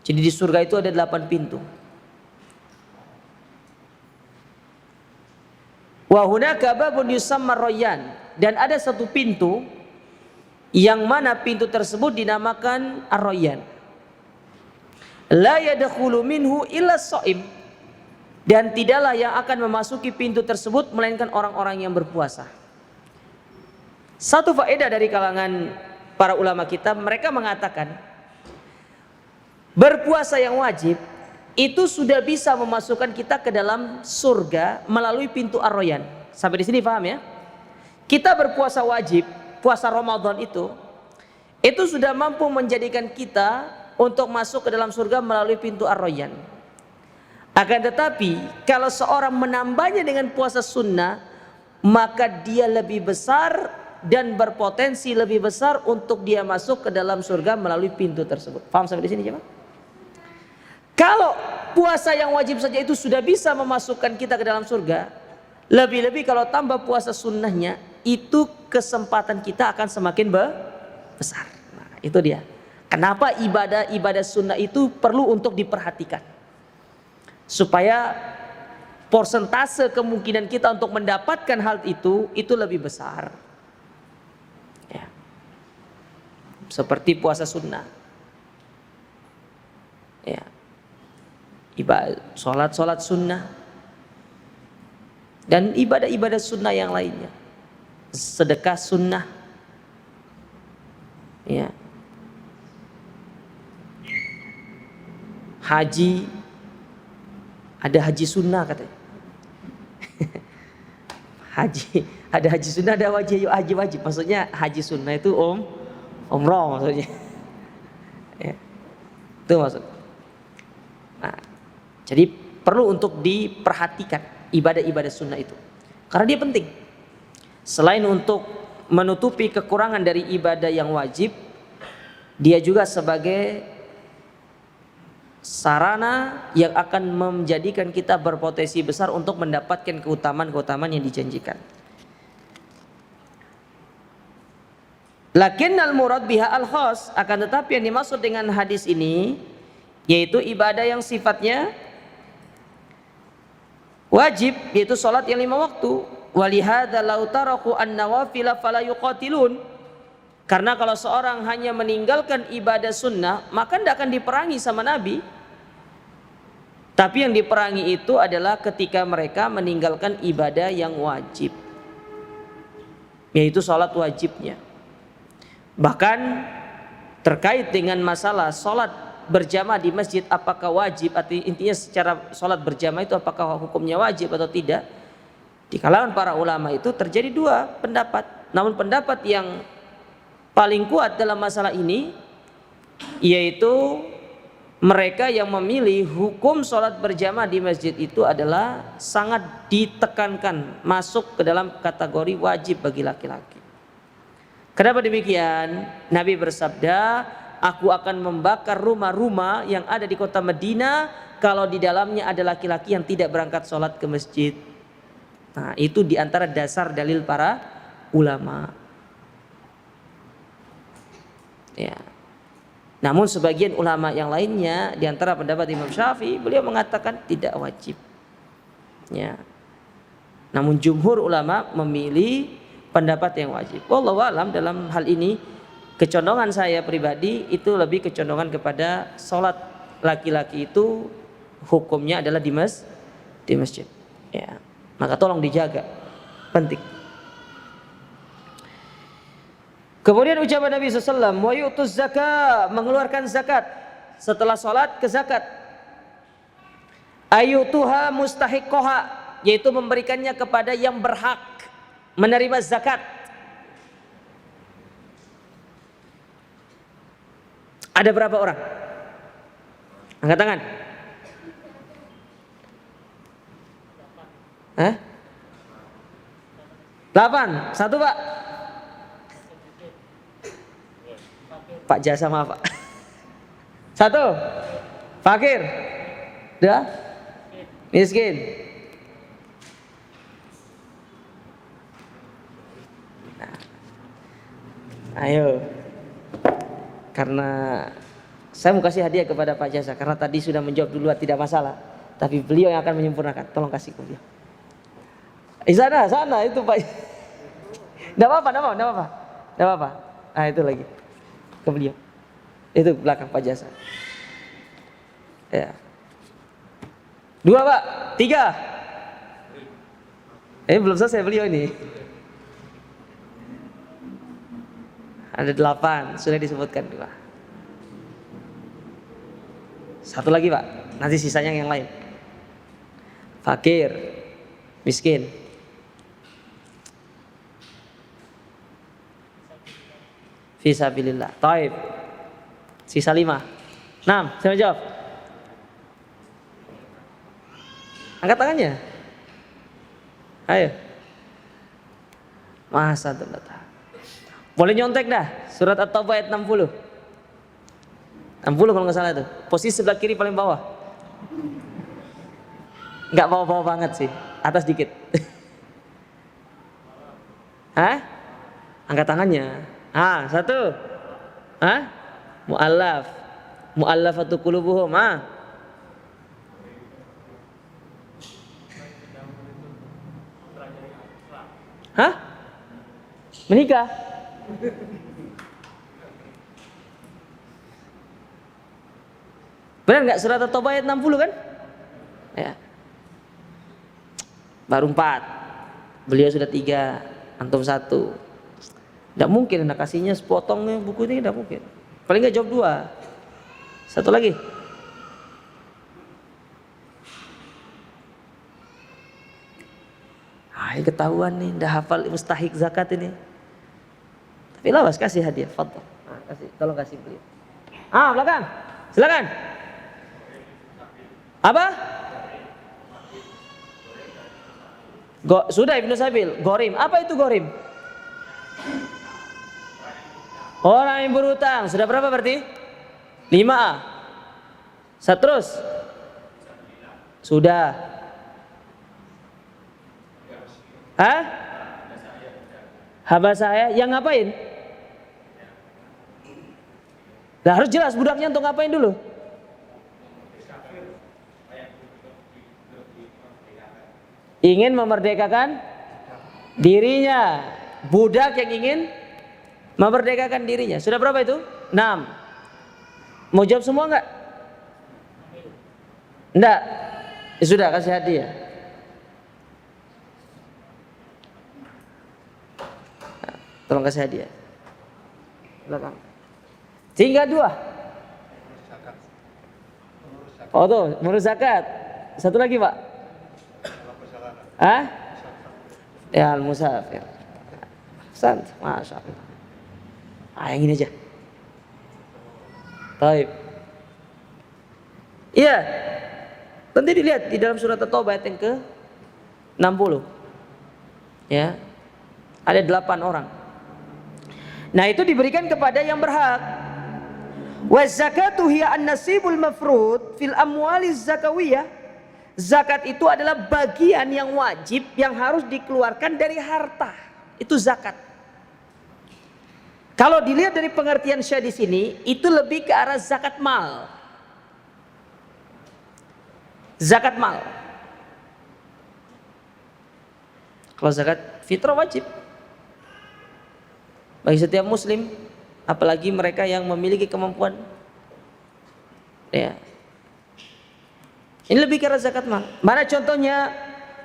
Jadi di surga itu ada 8 pintu. Wa hunaka babun yusamma Rayyan, dan ada satu pintu yang mana pintu tersebut dinamakan Ar-Rayyan. La yadkhulu minhu illa shaim, dan tidaklah yang akan memasuki pintu tersebut melainkan orang-orang yang berpuasa. Satu faedah dari kalangan para ulama kita, mereka mengatakan berpuasa yang wajib itu sudah bisa memasukkan kita ke dalam surga melalui pintu Ar-Rayyan. Sampai di sini paham ya? Kita berpuasa wajib, puasa Ramadan itu sudah mampu menjadikan kita untuk masuk ke dalam surga melalui pintu Ar-Rayyan. Akan tetapi kalau seorang menambahnya dengan puasa sunnah, maka dia lebih besar dan berpotensi lebih besar untuk dia masuk ke dalam surga melalui pintu tersebut. Paham sampai di sini coba? Kalau puasa yang wajib saja itu sudah bisa memasukkan kita ke dalam surga, lebih-lebih kalau tambah puasa sunnahnya, itu kesempatan kita akan semakin besar. Nah, itu dia. Kenapa ibadah sunnah itu perlu untuk diperhatikan, supaya persentase kemungkinan kita untuk mendapatkan hal itu lebih besar. Ya. Seperti puasa sunnah. Ya. Sholat sunnah dan ibadah sunnah yang lainnya, sedekah sunnah, ya, haji, ada haji sunnah katanya. Ada haji sunnah, ada haji wajib. Maksudnya haji sunnah itu umroh maksudnya. Ya, itu maksud. Nah, jadi perlu untuk diperhatikan ibadah sunnah itu, karena dia penting. Selain untuk menutupi kekurangan dari ibadah yang wajib, dia juga sebagai sarana yang akan menjadikan kita berpotensi besar untuk mendapatkan keutamaan yang dijanjikan. Lakinnal murad biha al-khas, akan tetapi yang dimaksud dengan hadis ini yaitu ibadah yang sifatnya wajib, yaitu sholat yang 5 waktu. Walihada lau taraku an-nawafila fala yuqatilun. Karena kalau seorang hanya meninggalkan ibadah sunnah, maka tidak akan diperangi sama Nabi. Tapi yang diperangi itu adalah ketika mereka meninggalkan ibadah yang wajib, yaitu sholat wajibnya. Bahkan terkait dengan masalah sholat berjamaah di masjid apakah wajib, atau intinya secara sholat berjamaah itu apakah hukumnya wajib atau tidak, di kalangan para ulama itu terjadi 2 pendapat. Namun pendapat yang paling kuat dalam masalah ini yaitu mereka yang memilih hukum sholat berjamaah di masjid itu adalah sangat ditekankan masuk ke dalam kategori wajib bagi laki-laki. Kenapa demikian? Nabi bersabda, aku akan membakar rumah-rumah yang ada di kota Madinah kalau di dalamnya ada laki-laki yang tidak berangkat sholat ke masjid. Nah, itu diantara dasar dalil para ulama. Ya. Namun sebagian ulama yang lainnya, diantara pendapat Imam Syafi'i, beliau mengatakan tidak wajib. Ya. Namun jumhur ulama memilih pendapat yang wajib. Wallahu a'lam, dalam hal ini kecondongan saya pribadi itu lebih kecondongan kepada sholat laki-laki itu hukumnya adalah di masjid. Ya, maka tolong dijaga, penting. Kemudian ucapan Nabi SAW, wa yu'tuz zakat, mengeluarkan zakat setelah sholat ke zakat. Ayutuha mustahiqoha, yaitu memberikannya kepada yang berhak menerima zakat. Ada berapa orang? Angkat tangan. Hah? 8. 1 Pak. Pak jasa maaf Pak. 1. Fakir. 2. Miskin. Nah. Ayo. Karena saya mau kasih hadiah kepada Pak Jasa, karena tadi sudah menjawab duluan tidak masalah, tapi beliau yang akan menyempurnakan. Tolong kasih ke beliau. Sana itu Pak. Enggak apa-apa. Ah, itu lagi. Ke beliau. Itu belakang Pak Jasa. Ya. 2 Pak, 3. Belum selesai beliau ini. Ada 8, sudah disebutkan 2. Satu lagi Pak, nanti sisanya yang lain. Fakir, miskin. Fisabilillah. Taib. Sisa 5. 6, siapa jawab? Angkat tangannya. Ayo. Masa tuh data. Boleh nyontek dah. Surat At-Taubah ayat 60. 60 kalau nggak salah itu. Posisi sebelah kiri paling bawah. Nggak bawah-bawah banget sih. Atas dikit. Hah? Angkat tangannya. 1. Hah? Mu'allaf. Mu'allafatu qulubuhum. Hah? Menikah? Benar nggak surat At-Taubah ayat 60 kan? Ya. Baru 4. Beliau sudah 3, antum 1. Tidak mungkin Anda kasihnya sepotongnya buku ini, tidak mungkin. Paling nggak jawab 2. Satu lagi. Ketahuan nih, udah hafal mustahik zakat ini. Tapi lawas kasih hadiah, fadhal. Kasih, tolong kasih beliau. Belakang. Silakan. Apa? Sudah Ibnu Sabil, gorim. Apa itu gorim? Orang yang berutang. Sudah berapa berarti? 5A. Terus? Sudah. Hamba saya yang ngapain? Nah, harus jelas budaknya untuk ngapain dulu? Ingin memerdekakan dirinya. Budak yang ingin memerdekakan dirinya. Sudah berapa itu? 6. Mau jawab semua enggak? Enggak. Ya sudah, kasih hadiah. Tolong kasih hadiah. Belakang. Tinggal 2. Oh tuh, ngurus zakat. Satu lagi Pak. Ya al-musafir. Sant, masya Allah. Yang ini aja. Baik. Iya. Nanti dilihat di dalam surat At-Taubah ayat yang ke-60. Ya. Ada 8 orang. Nah, itu diberikan kepada yang berhak. Wa zakatu hiya an-nasibul mafrud fil amwaliz zakawiyah. Zakat itu adalah bagian yang wajib yang harus dikeluarkan dari harta. Itu zakat. Kalau dilihat dari pengertian Syekh di sini, itu lebih ke arah zakat mal. Zakat mal. Kalau zakat fitrah wajib bagi setiap muslim, apalagi mereka yang memiliki kemampuan. Ya. Ini lebih ke arah zakat mal. Mana contohnya?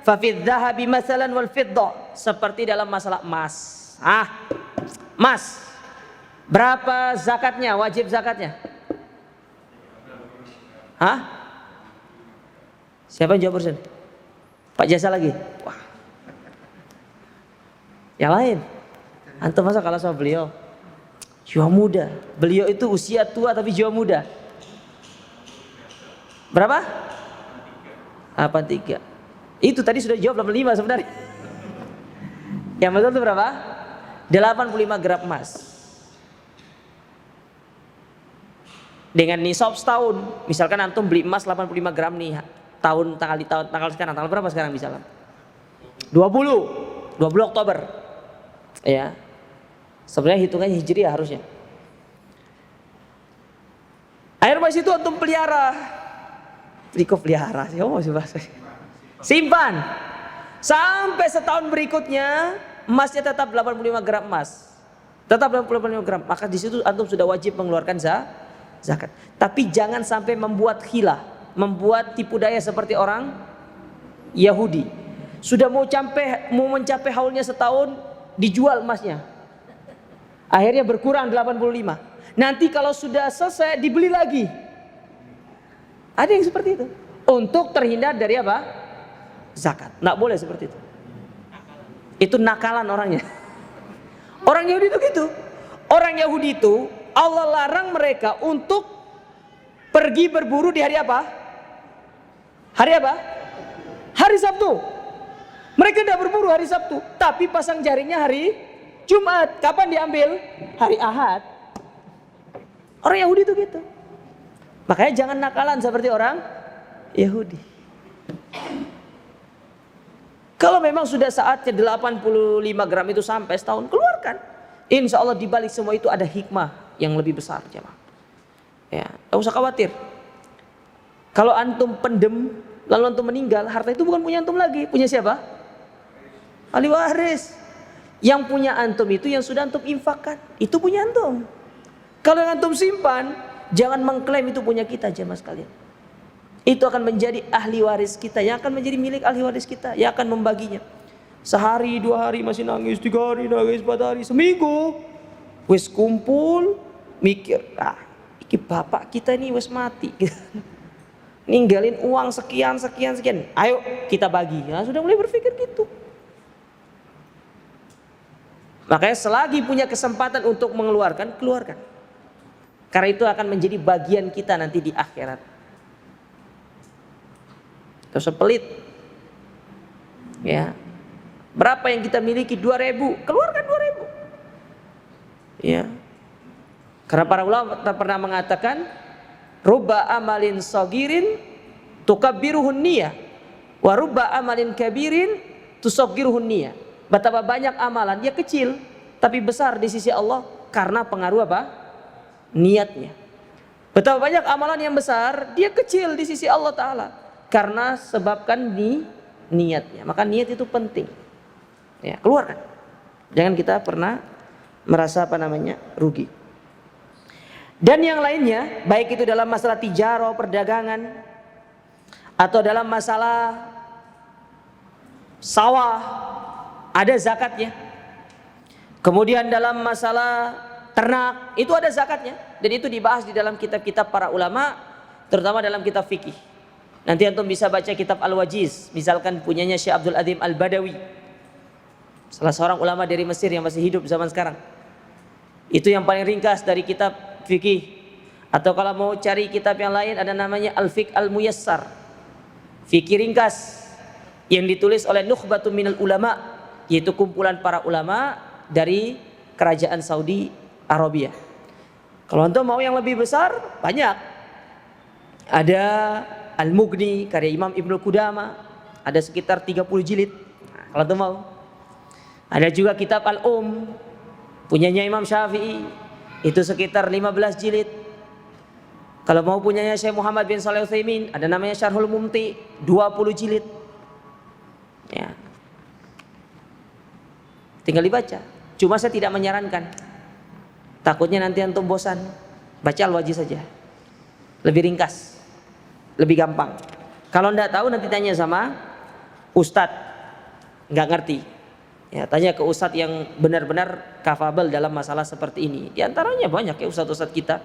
Fa fid dhahabi masalan wal fiddah, seperti dalam masalah emas. Emas. Berapa zakatnya? Wajib zakatnya? Siapa yang jawab barusan? Pak Jasa lagi? Wah. Yang lain? Antum masa kalah sama beliau? Jiwa muda. Beliau itu usia tua tapi jiwa muda. Berapa? 83. Itu tadi sudah jawab 85 sebenarnya. Yang betul itu berapa? 85 gram emas. Dengan nisab setahun. Misalkan antum beli emas 85 gram nih. Tanggal sekarang. Tanggal berapa sekarang misalkan? 20 Oktober. Ya. Sebenarnya hitungannya hijriah harusnya. Air emas itu antum pelihara. Pelihara. Siapa mau bahasa? Simpan. Sampai setahun berikutnya emasnya tetap 85 gram emas. Tetap 85 gram. Maka di situ antum sudah wajib mengeluarkan zakat. Tapi jangan sampai membuat hilah, membuat tipu daya seperti orang Yahudi. Sudah mau mencapai haulnya setahun, dijual emasnya. Akhirnya berkurang 85. Nanti kalau sudah selesai dibeli lagi. Ada yang seperti itu. Untuk terhindar dari apa? Zakat. Nggak boleh seperti itu. Itu nakalan orangnya. Orang Yahudi itu gitu. Orang Yahudi itu Allah larang mereka untuk pergi berburu di hari apa? Hari apa? Hari Sabtu. Mereka tidak berburu hari Sabtu, tapi pasang jaringnya hari Jumat. Kapan diambil? Hari Ahad. Orang Yahudi itu gitu. Makanya jangan nakalan seperti orang Yahudi. Kalau memang sudah saatnya 85 gram itu sampai setahun, keluarkan. Insya Allah di balik semua itu ada hikmah yang lebih besar, jemaah. Ya, tidak usah khawatir. Kalau antum pendem, lalu antum meninggal, harta itu bukan punya antum lagi. Punya siapa? Ahli waris. Yang punya antum itu yang sudah antum infakkan, itu punya antum. Kalau yang antum simpan, jangan mengklaim itu punya kita, jemaah sekalian. Itu akan menjadi ahli waris kita, yang akan menjadi milik ahli waris kita, yang akan membaginya. Sehari, 2 hari masih nangis, 3 hari nangis, 4 hari, seminggu wis kumpul, mikir, iki bapak kita ini wis mati, ninggalin uang sekian, ayo kita bagi. Nah, sudah mulai berpikir gitu. Makanya selagi punya kesempatan untuk mengeluarkan, keluarkan. Karena itu akan menjadi bagian kita nanti di akhirat. Gak usah pelit. Ya. Berapa yang kita miliki? 2.000, keluarkan 2.000. Ya. Karena para ulama pernah mengatakan, rubba amalin sagirin tukabbiruhun niyah, wa rubba amalin kabirin tusaggiruhun niyah. Betapa banyak amalan dia kecil tapi besar di sisi Allah karena pengaruh apa? Niatnya. Betapa banyak amalan yang besar dia kecil di sisi Allah Ta'ala karena sebabkan di niatnya. Maka niat itu penting. Ya, keluarkan. Jangan kita pernah merasa rugi. Dan yang lainnya, baik itu dalam masalah tijarah, perdagangan, atau dalam masalah sawah, ada zakatnya. Kemudian dalam masalah ternak, itu ada zakatnya. Dan itu dibahas di dalam kitab-kitab para ulama, terutama dalam kitab fikih. Nanti antum bisa baca kitab Al-Wajiz, misalkan punyanya Syekh Abdul Adzim Al-Badawi, salah seorang ulama dari Mesir yang masih hidup zaman sekarang. Itu yang paling ringkas dari kitab fikih. Atau kalau mau cari kitab yang lain, ada namanya Al-Fiqh Al-Muyassar, fikih ringkas, yang ditulis oleh Nukhbatun Minal Ulama, yaitu kumpulan para ulama dari kerajaan Saudi Arabia. Kalau antum mau yang lebih besar, banyak. Ada Al-Mughni karya Imam Ibnu Qudamah, ada sekitar 30 jilid. Nah, kalau antum mau. Ada juga kitab punyanya Imam Syafi'i, itu sekitar 15 jilid. Kalau mau punyanya Syekh Muhammad bin Shalih Al-Utsaimin, ada namanya Syarhul Mumti, 20 jilid. Ya. Tinggal dibaca. Cuma saya tidak menyarankan. Takutnya nanti antum bosan. Baca Al-Wajiz saja. Lebih ringkas, lebih gampang. Kalau enggak tahu nanti tanya sama ustadz, enggak ngerti. Ya, tanya ke ustadz yang benar-benar kafabel dalam masalah seperti ini. Di antaranya banyak ya ustadz-ustadz kita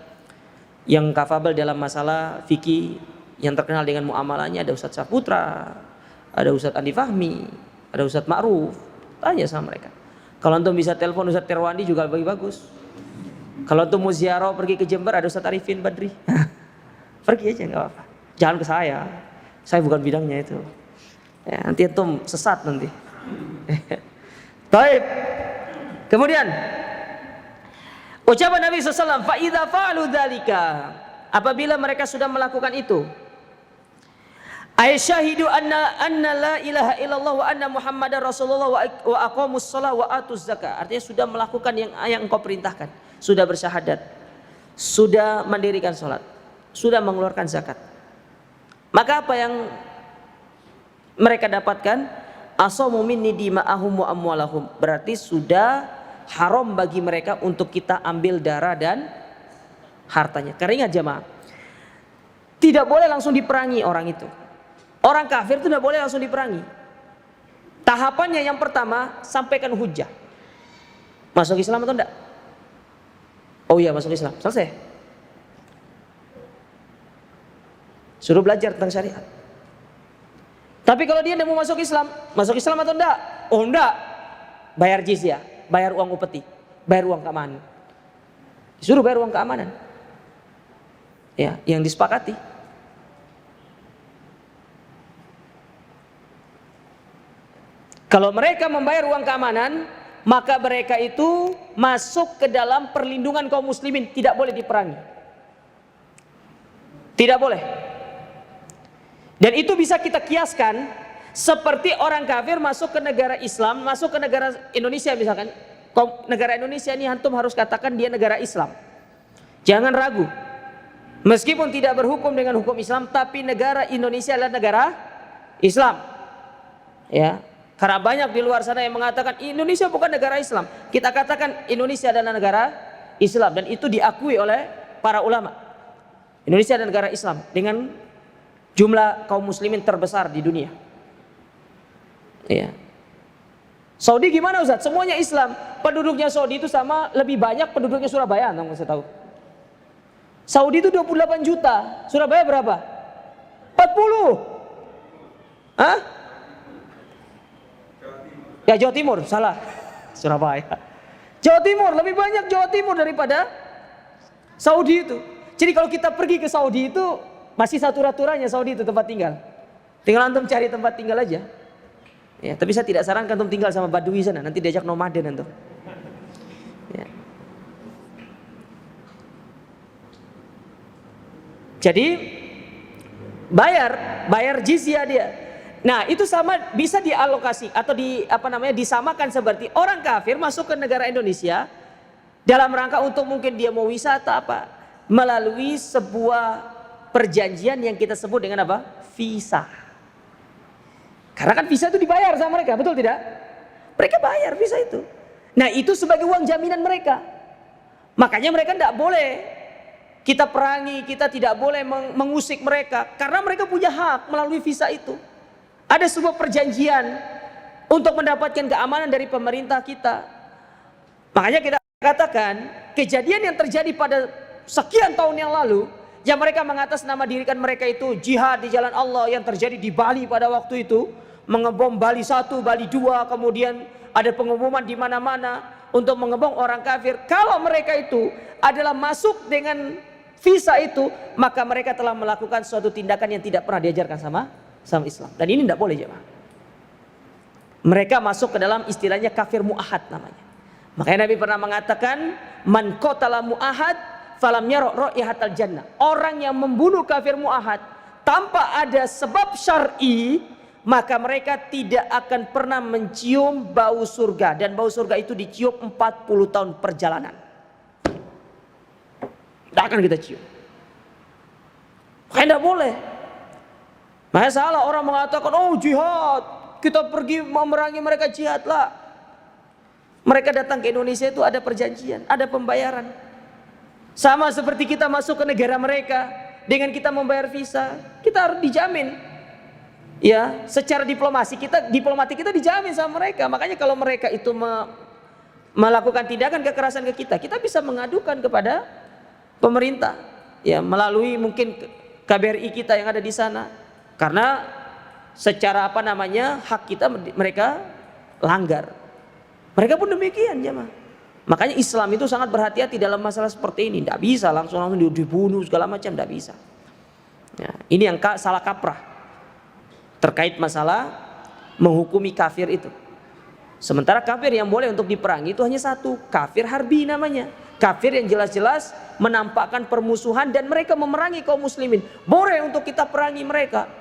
yang kafabel dalam masalah fikih, yang terkenal dengan muamalahnya. Ada Ustadz Saputra, ada Ustadz Andi Fahmi, ada Ustadz Ma'ruf. Tanya sama mereka. Kalau antum bisa telepon Ustadz Terwandi juga lebih bagus. Kalau antum mau ziarah pergi ke Jember, ada Ustadz Arifin Badri. Pergi aja, nggak apa-apa. Jangan ke saya bukan bidangnya itu. Ya, nanti antum sesat nanti. Baik. Kemudian ucapan Nabi SAW, fa idza fa'alu dzalika, apabila mereka sudah melakukan itu, ay syahidu anna la ilaha illallah wa anna muhammadar rasulullah wa aqamus shalah wa atuz zakah. Artinya sudah melakukan yang engkau perintahkan, sudah bersyahadat, sudah mendirikan salat, sudah mengeluarkan zakat. Maka apa yang mereka dapatkan? Asamu minni dima'ahum wa amwalahum. Berarti sudah haram bagi mereka untuk kita ambil darah dan hartanya. Karena ingat jemaah, tidak boleh langsung diperangi orang itu. Orang kafir itu tidak boleh langsung diperangi. Tahapannya yang pertama, sampaikan hujah. Masuk Islam atau enggak? Oh iya, masuk Islam. Selesai. Suruh belajar tentang syariat. Tapi kalau dia tidak mau masuk Islam atau enggak? Oh enggak. Bayar jizyah, bayar uang upeti, bayar uang keamanan. Disuruh bayar uang keamanan. Ya, yang disepakati. Kalau mereka membayar uang keamanan, maka mereka itu masuk ke dalam perlindungan kaum muslimin, tidak boleh diperangi. Tidak boleh. Dan itu bisa kita kiaskan seperti orang kafir masuk ke negara Islam, masuk ke negara Indonesia misalkan. Negara Indonesia ini antum harus katakan dia negara Islam. Jangan ragu. Meskipun tidak berhukum dengan hukum Islam, tapi negara Indonesia adalah negara Islam. Ya. Karena banyak di luar sana yang mengatakan Indonesia bukan negara Islam. Kita katakan Indonesia adalah negara Islam dan itu diakui oleh para ulama. Indonesia adalah negara Islam dengan jumlah kaum muslimin terbesar di dunia. Ya. Saudi gimana Ustaz? Semuanya Islam. Penduduknya Saudi itu sama lebih banyak penduduknya Surabaya, nggak saya tahu. Saudi itu 28 juta. Surabaya berapa? 40. Hah? Ya Jawa Timur, salah. Surabaya. Jawa Timur, lebih banyak Jawa Timur daripada Saudi itu. Jadi kalau kita pergi ke Saudi itu masih satu aturannya, Saudi itu tempat tinggal. Tinggal antum cari tempat tinggal aja. Ya, tapi saya tidak sarankan antum tinggal sama Badui sana, nanti diajak nomaden antum. Ya. Jadi bayar jizyah dia. Nah, itu sama bisa dialokasi atau disamakan seperti orang kafir masuk ke negara Indonesia dalam rangka untuk mungkin dia mau wisata melalui sebuah perjanjian yang kita sebut dengan visa. Karena kan visa itu dibayar sama mereka, betul tidak? Mereka bayar visa itu. Nah, itu sebagai uang jaminan mereka. Makanya mereka tidak boleh kita perangi, kita tidak boleh mengusik mereka karena mereka punya hak melalui visa itu. Ada sebuah perjanjian untuk mendapatkan keamanan dari pemerintah kita. Makanya kita katakan kejadian yang terjadi pada sekian tahun yang lalu, yang mereka mengatasnamakan mereka itu jihad di jalan Allah yang terjadi di Bali pada waktu itu, mengebom Bali 1, Bali 2, kemudian ada pengumuman di mana-mana untuk mengebom orang kafir. Kalau mereka itu adalah masuk dengan visa itu, maka mereka telah melakukan suatu tindakan yang tidak pernah diajarkan sama Islam. Dan ini tidak boleh jemaah. Mereka masuk ke dalam istilahnya kafir mu'ahad namanya. Makanya Nabi pernah mengatakan man qatala mu'ahad falam yara raihatal jannah. Orang yang membunuh kafir mu'ahad tanpa ada sebab syar'i, maka mereka tidak akan pernah mencium bau surga, dan bau surga itu dicium 40 tahun perjalanan. Tidak akan kita cium. Makanya tidak boleh. Makanya salah orang mengatakan oh jihad, kita pergi memerangi mereka, jihadlah. Mereka datang ke Indonesia itu ada perjanjian, ada pembayaran. Sama seperti kita masuk ke negara mereka dengan kita membayar visa, kita harus dijamin. Ya, secara diplomatik kita dijamin sama mereka. Makanya kalau mereka itu melakukan tindakan kekerasan ke kita, kita bisa mengadukan kepada pemerintah. Ya, melalui mungkin KBRI kita yang ada di sana. Karena secara hak kita mereka langgar. Mereka pun demikian jemaah. Makanya Islam itu sangat berhati-hati dalam masalah seperti ini. Tidak bisa langsung dibunuh segala macam, tidak bisa. Ya, ini yang salah kaprah terkait masalah menghukumi kafir itu. Sementara kafir yang boleh untuk diperangi itu hanya satu, kafir harbi namanya. Kafir yang jelas-jelas menampakkan permusuhan dan mereka memerangi kaum muslimin. Boleh untuk kita perangi mereka.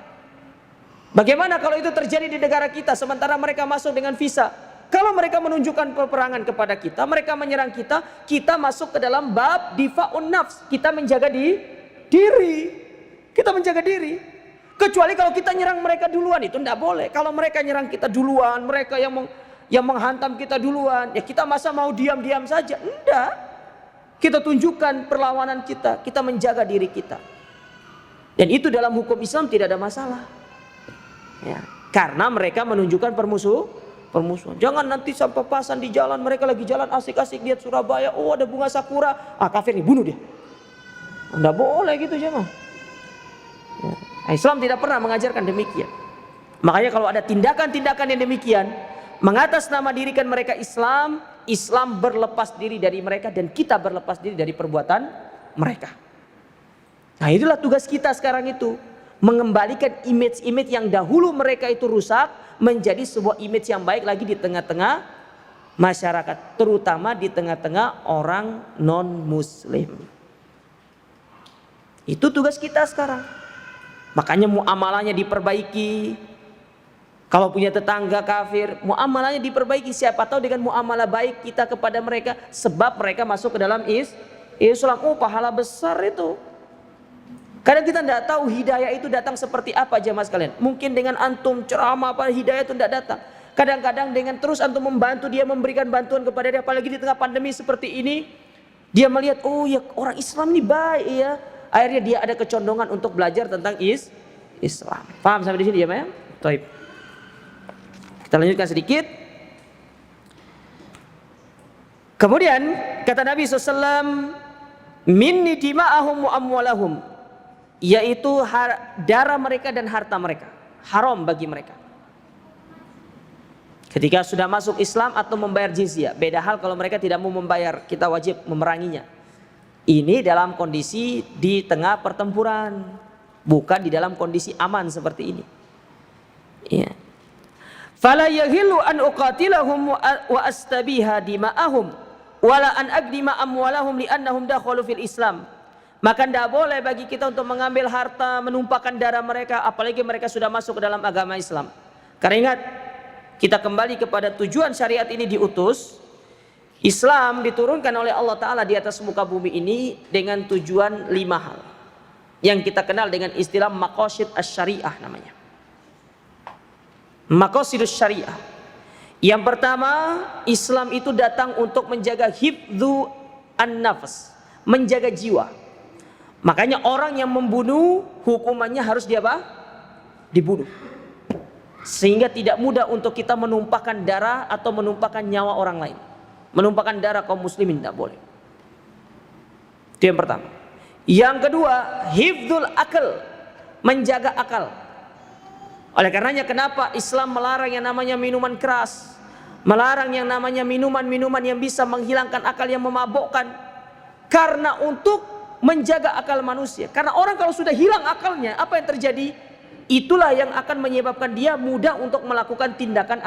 Bagaimana kalau itu terjadi di negara kita sementara mereka masuk dengan visa? Kalau mereka menunjukkan peperangan kepada kita, mereka menyerang kita, kita masuk ke dalam bab difa'un nafs. Kita menjaga diri. Kita menjaga diri. Kecuali kalau kita nyerang mereka duluan, itu tidak boleh. Kalau mereka nyerang kita duluan, mereka yang menghantam kita duluan, ya kita masa mau diam-diam saja? Enggak. Kita tunjukkan perlawanan kita menjaga diri kita. Dan itu dalam hukum Islam tidak ada masalah. Ya, karena mereka menunjukkan permusuhan. Jangan nanti sampai pasan di jalan, mereka lagi jalan asik-asik lihat Surabaya, oh ada bunga sakura, kafir nih, bunuh dia. Enggak boleh gitu jemaah. Ya. Islam tidak pernah mengajarkan demikian. Makanya kalau ada tindakan-tindakan yang demikian, mengatasnamakan mereka Islam, Islam berlepas diri dari mereka dan kita berlepas diri dari perbuatan mereka. Nah itulah tugas kita sekarang itu, mengembalikan image-image yang dahulu mereka itu rusak menjadi sebuah image yang baik lagi di tengah-tengah masyarakat, terutama di tengah-tengah orang non-muslim. Itu tugas kita sekarang. Makanya muamalahnya diperbaiki. Kalau punya tetangga kafir, muamalahnya diperbaiki. Siapa tahu dengan muamalah baik kita kepada mereka, sebab mereka masuk ke dalam Islam. Oh, pahala besar itu. Kadang kita tidak tahu hidayah itu datang seperti apa jemaah sekalian. Mungkin dengan antum ceramah apa hidayah itu tidak datang. Kadang-kadang dengan terus antum membantu dia, memberikan bantuan kepada dia, apalagi di tengah pandemi seperti ini, dia melihat oh ya orang Islam ini baik ya. Akhirnya dia ada kecondongan untuk belajar tentang Islam. Paham sampai di sini ya, Ma'am? Baik. Kita lanjutkan sedikit. Kemudian kata Nabi SAW, minni dima'ahum wa amwalahum, yaitu darah mereka dan harta mereka haram bagi mereka ketika sudah masuk Islam atau membayar jizyah. Beda hal kalau mereka tidak mau membayar, kita wajib memeranginya. Ini dalam kondisi di tengah pertempuran, bukan di dalam kondisi aman seperti ini. Ya. Fala yahillu an uqatilahum wa astabiha dima'ahum wala an aqdima amwalahum li'annahum dakhalu fil Islam. Maka tidak boleh bagi kita untuk mengambil harta, menumpahkan darah mereka, apalagi mereka sudah masuk ke dalam agama Islam. Karena ingat, kita kembali kepada tujuan syariat ini diutus. Islam diturunkan oleh Allah Ta'ala di atas muka bumi ini dengan tujuan 5 hal yang kita kenal dengan istilah maqasid asy-syariah namanya. Maqasidus syariah. Yang pertama, Islam itu datang untuk menjaga hifdzu an-nafs, menjaga jiwa. Makanya orang yang membunuh hukumannya harus dibunuh. Sehingga tidak mudah untuk kita menumpahkan darah atau menumpahkan nyawa orang lain. Menumpahkan darah kaum muslimin tidak boleh. Itu yang pertama. Yang kedua, hifdzul akal, menjaga akal. Oleh karenanya kenapa Islam melarang yang namanya minuman keras, melarang yang namanya minuman-minuman yang bisa menghilangkan akal, yang memabukkan. Karena untuk menjaga akal manusia. Karena orang kalau sudah hilang akalnya, apa yang terjadi? Itulah yang akan menyebabkan dia mudah untuk melakukan tindakan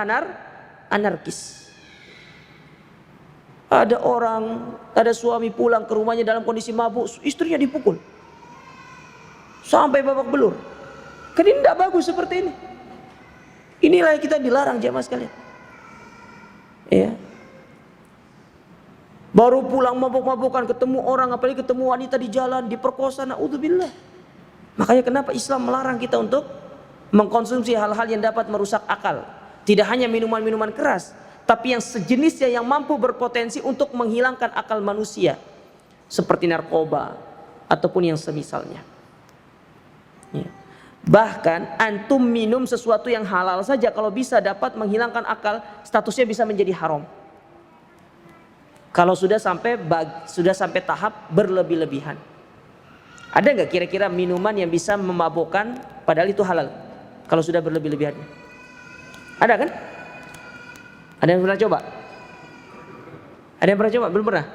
anarkis. Ada suami pulang ke rumahnya dalam kondisi mabuk, istrinya dipukul sampai babak belur. Kan ini tidak bagus seperti ini. Inilah yang kita dilarang jemaah sekalian. Ya. Baru pulang mabuk-mabukan, ketemu orang, apalagi ketemu wanita di jalan, diperkosa, naudzubillah. Makanya kenapa Islam melarang kita untuk mengkonsumsi hal-hal yang dapat merusak akal. Tidak hanya minuman-minuman keras, tapi yang sejenisnya yang mampu berpotensi untuk menghilangkan akal manusia, seperti narkoba ataupun yang semisalnya. Ya. Bahkan antum minum sesuatu yang halal saja kalau bisa dapat menghilangkan akal, statusnya bisa menjadi haram. Kalau sudah sampai tahap berlebih-lebihan. Ada nggak kira-kira minuman yang bisa memabukkan padahal itu halal? Kalau sudah berlebih-lebihan. Ada kan? Ada yang pernah coba? Ada yang pernah coba? Belum pernah?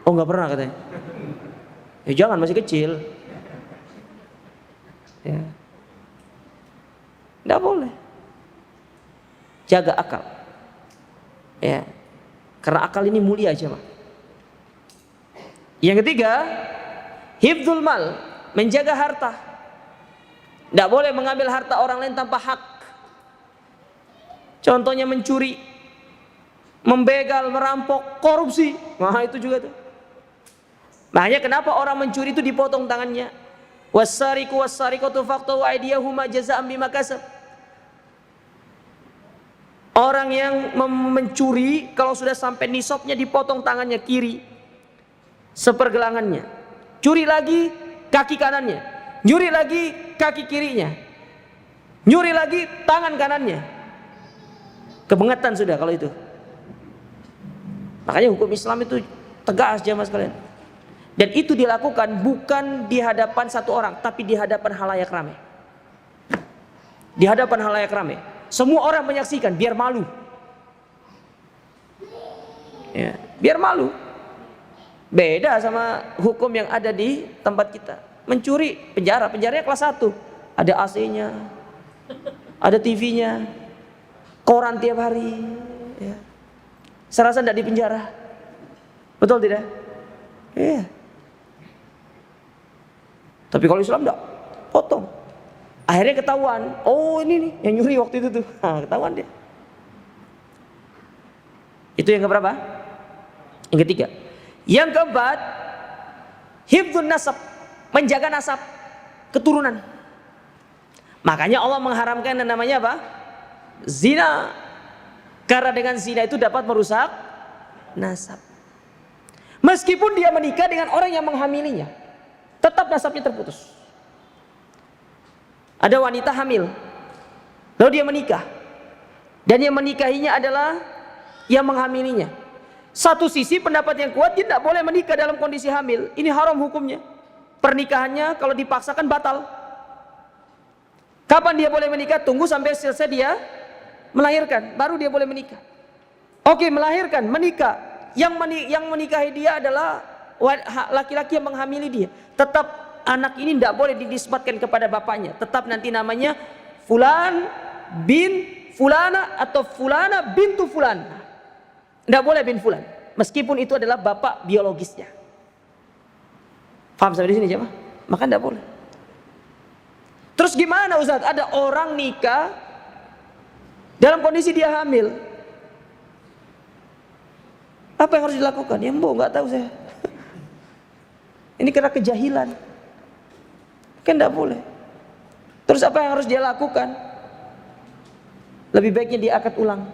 Oh nggak pernah katanya. Ya jangan, masih kecil. Ya. Nggak boleh. Jaga akal. Ya. Karena akal ini mulia aja mah. Yang ketiga, hifdzul mal, menjaga harta. Tidak boleh mengambil harta orang lain tanpa hak. Contohnya mencuri, membegal, merampok, korupsi. Nah itu juga tuh. Makanya kenapa orang mencuri itu dipotong tangannya. Wassariqu wassariqatu faqtu aydiyahuma jazaa'an bima kasab. Orang yang mencuri kalau sudah sampai nisabnya dipotong tangannya kiri sepergelangannya. Curi lagi kaki kanannya. Nyuri lagi kaki kirinya. Nyuri lagi tangan kanannya. Kebangetan sudah kalau itu. Makanya hukum Islam itu tegas jamaah sekalian. Dan itu dilakukan bukan di hadapan satu orang, tapi di hadapan halayak ramai. Di hadapan halayak ramai. Semua orang menyaksikan biar malu. Ya, biar malu. Beda sama hukum yang ada di tempat kita. Mencuri, penjaranya kelas 1. Ada AC-nya, ada TV-nya, koran tiap hari. Ya. Serasa tidak di penjara. Betul tidak? Iya. Tapi kalau Islam enggak, potong. Akhirnya ketahuan, oh ini nih yang nyuri waktu itu tuh. Nah, ketahuan dia. Itu yang keberapa? Yang ketiga. Yang keempat, hifdzun nasab, menjaga nasab, keturunan. Makanya Allah mengharamkan yang namanya apa? Zina. Karena dengan zina itu dapat merusak nasab. Meskipun dia menikah dengan orang yang menghamilinya, tetap nasabnya terputus. Ada wanita hamil, lalu dia menikah, dan yang menikahinya adalah yang menghamilinya. Satu sisi pendapat yang kuat, dia tidak boleh menikah dalam kondisi hamil. Ini haram hukumnya. Pernikahannya kalau dipaksakan batal. Kapan dia boleh menikah? Tunggu sampai selesai dia melahirkan, baru dia boleh menikah. Oke, melahirkan, menikah. Yang menikahi dia adalah laki-laki yang menghamili dia. Tetap anak ini tidak boleh dinisbatkan kepada bapaknya. Tetap nanti namanya Fulan bin Fulana atau Fulana bintu Fulan. Tidak boleh bin Fulan, meskipun itu adalah bapak biologisnya. Paham sampai di sini siapa? Maka tidak boleh. Terus gimana Ustaz? Ada orang nikah dalam kondisi dia hamil. Apa yang harus dilakukan? Ya mbok nggak tahu saya. Ini karena kejahilan. Kan tidak boleh. Terus apa yang harus dia lakukan? Lebih baiknya dia akad ulang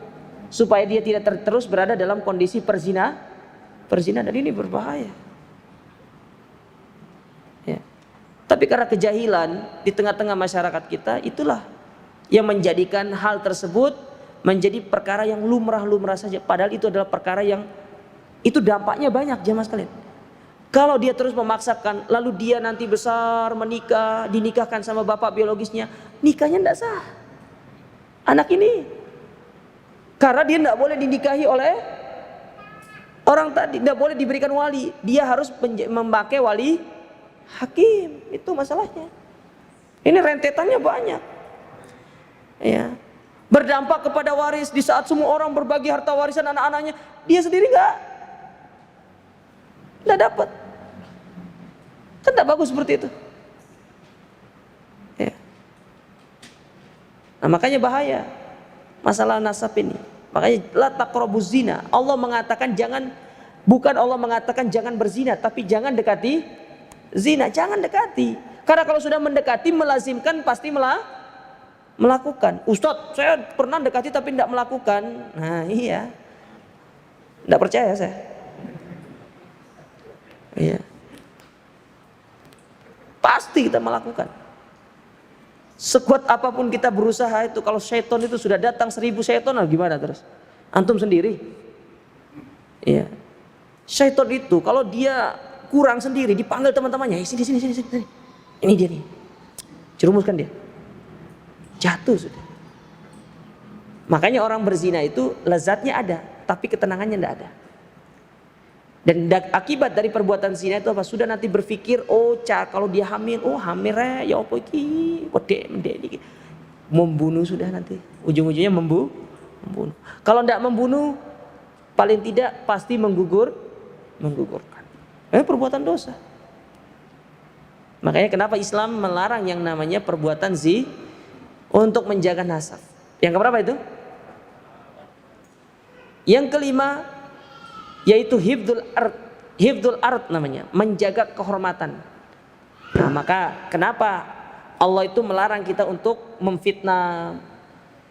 supaya dia tidak terus berada dalam kondisi perzinahan. Dan ini berbahaya. Ya. Tapi karena kejahilan di tengah-tengah masyarakat kita, itulah yang menjadikan hal tersebut menjadi perkara yang lumrah-lumrah saja. Padahal itu adalah perkara yang itu dampaknya banyak jemaah sekalian. Kalau dia terus memaksakan, lalu dia nanti besar menikah, dinikahkan sama bapak biologisnya, nikahnya tidak sah. Anak ini, karena dia tidak boleh dinikahi oleh orang tadi, tidak boleh diberikan wali. Dia harus memakai wali hakim. Itu masalahnya. Ini rentetannya banyak. Ya, berdampak kepada waris di saat semua orang berbagi harta warisan anak-anaknya, dia sendiri nggak dapat. Kan tidak bagus seperti itu. Ya. Nah, makanya bahaya masalah nasab ini. Makanya la taqrabuz zina. Allah mengatakan jangan, bukan Allah mengatakan jangan berzina, tapi jangan dekati zina. Jangan dekati. Karena kalau sudah mendekati melazimkan pasti melakukan. Ustadz, saya pernah dekati tapi tidak melakukan. Nah iya, tidak percaya saya. Iya, pasti kita melakukan. Sekuat apapun kita berusaha itu, kalau syaitan itu sudah datang 1000 syaitan, gimana terus? Antum sendiri. Iya, syaitan itu kalau dia kurang sendiri dipanggil teman-temannya, sini. Ini dia nih, jerumuskan dia. Jatuh sudah. Makanya orang berzina itu lezatnya ada, tapi ketenangannya tidak ada. Dan akibat dari perbuatan zina itu apa? Sudah nanti berpikir, kalau dia hamil, hamil ya apa iki? Kode mendek membunuh sudah nanti. Ujung-ujungnya membunuh. Kalau tidak membunuh, paling tidak pasti menggugurkan. Perbuatan dosa. Makanya kenapa Islam melarang yang namanya perbuatan zina untuk menjaga nasab. Yang keberapa itu? Yang kelima, yaitu hifdzul ard namanya, menjaga kehormatan. Nah, maka kenapa Allah itu melarang kita untuk memfitnah,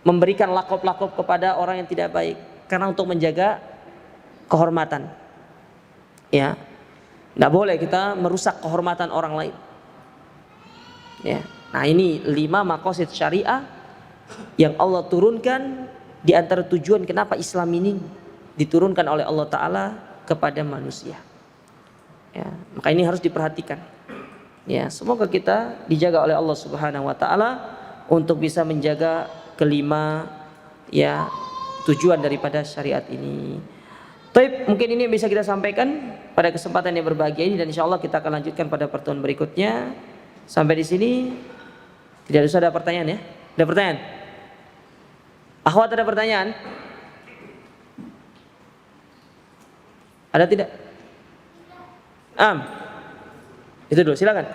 memberikan lakop-lakop kepada orang yang tidak baik? Karena untuk menjaga kehormatan. Ya, tidak boleh kita merusak kehormatan orang lain. Ya. Nah, ini 5 maqasid syariah yang Allah turunkan di antara tujuan kenapa Islam ini diturunkan oleh Allah Ta'ala kepada manusia. Ya, maka ini harus diperhatikan. Ya, semoga kita dijaga oleh Allah Subhanahu wa Ta'ala untuk bisa menjaga kelima ya tujuan daripada syariat ini. Baik, mungkin ini yang bisa kita sampaikan pada kesempatan yang berbahagia ini, dan insya Allah kita akan lanjutkan pada pertemuan berikutnya. Sampai di sini tidak ada pertanyaan ya? Ada pertanyaan? Akhwat, ada pertanyaan? Ada tidak? Itu dulu, silakan.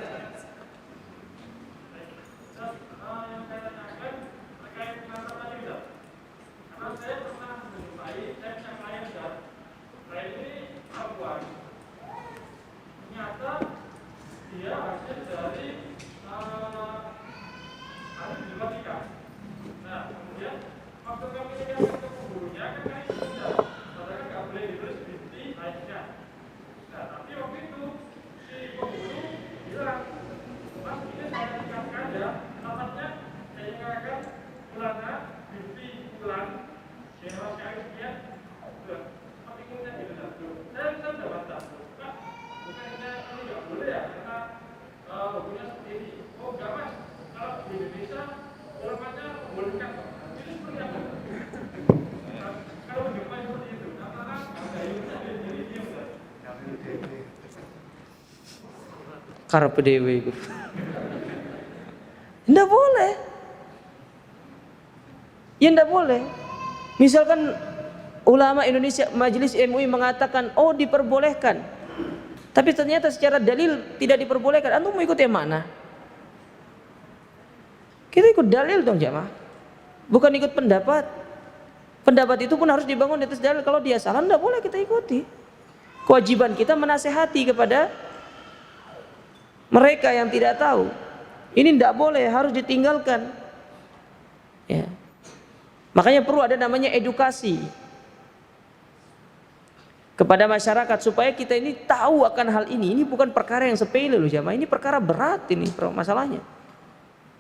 Karep dewe itu. Nggak boleh. Ya nggak boleh. Misalkan ulama Indonesia, Majelis MUI mengatakan, oh diperbolehkan. Tapi ternyata secara dalil tidak diperbolehkan. Antum mau ikut yang mana? Kita ikut dalil dong jamaah. Bukan ikut pendapat. Pendapat itu pun harus dibangun di atas dalil. Kalau dia salah nggak boleh kita ikuti. Kewajiban kita menasehati kepada mereka yang tidak tahu. Ini tidak boleh, harus ditinggalkan. Ya. Makanya perlu ada namanya edukasi kepada masyarakat supaya kita ini tahu akan hal ini. Ini bukan perkara yang sepele loh jamaah. Ini perkara berat ini masalahnya.